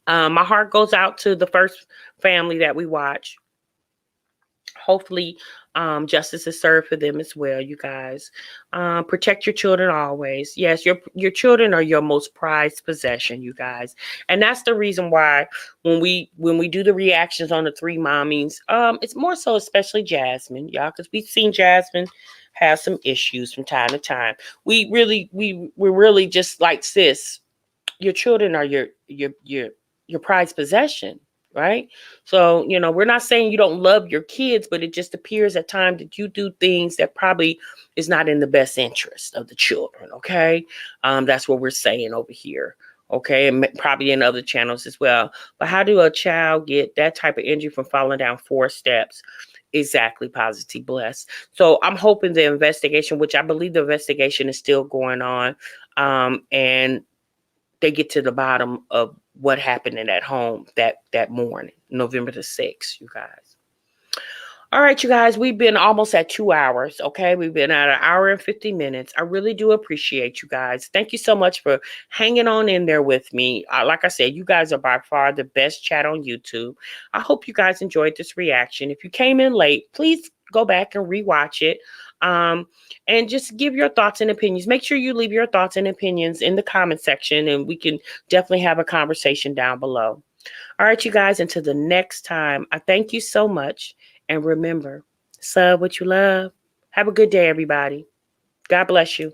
My heart goes out to the first family that we watch. Hopefully, justice is served for them as well, you guys. Protect your children always. Yes, your children are your most prized possession, you guys. And that's the reason why when we do the reactions on the three mommies, it's more so especially Jasmine, y'all, because we've seen Jasmine have some issues from time to time. We're really just like, sis, your children are your prized possession, right? So, we're not saying you don't love your kids, but it just appears at times that you do things that probably is not in the best interest of the children, okay? That's what we're saying over here, okay? And probably in other channels as well. But how do a child get that type of injury from falling down 4 steps? Exactly, Positive Blessed. So I'm hoping the investigation, which I believe the investigation is still going on, and they get to the bottom of what happened in that home that morning, November the 6th, you guys. All right, you guys, we've been almost at 2 hours, okay? We've been at 1 hour and 50 minutes. I really do appreciate you guys. Thank you so much for hanging on in there with me. Like I said, you guys are by far the best chat on YouTube. I hope you guys enjoyed this reaction. If you came in late, please go back and rewatch it. And just give your thoughts and opinions. Make sure you leave your thoughts and opinions in the comment section, and we can definitely have a conversation down below. All right, you guys, until the next time, I thank you so much. And remember, sub what you love. Have a good day, everybody. God bless you.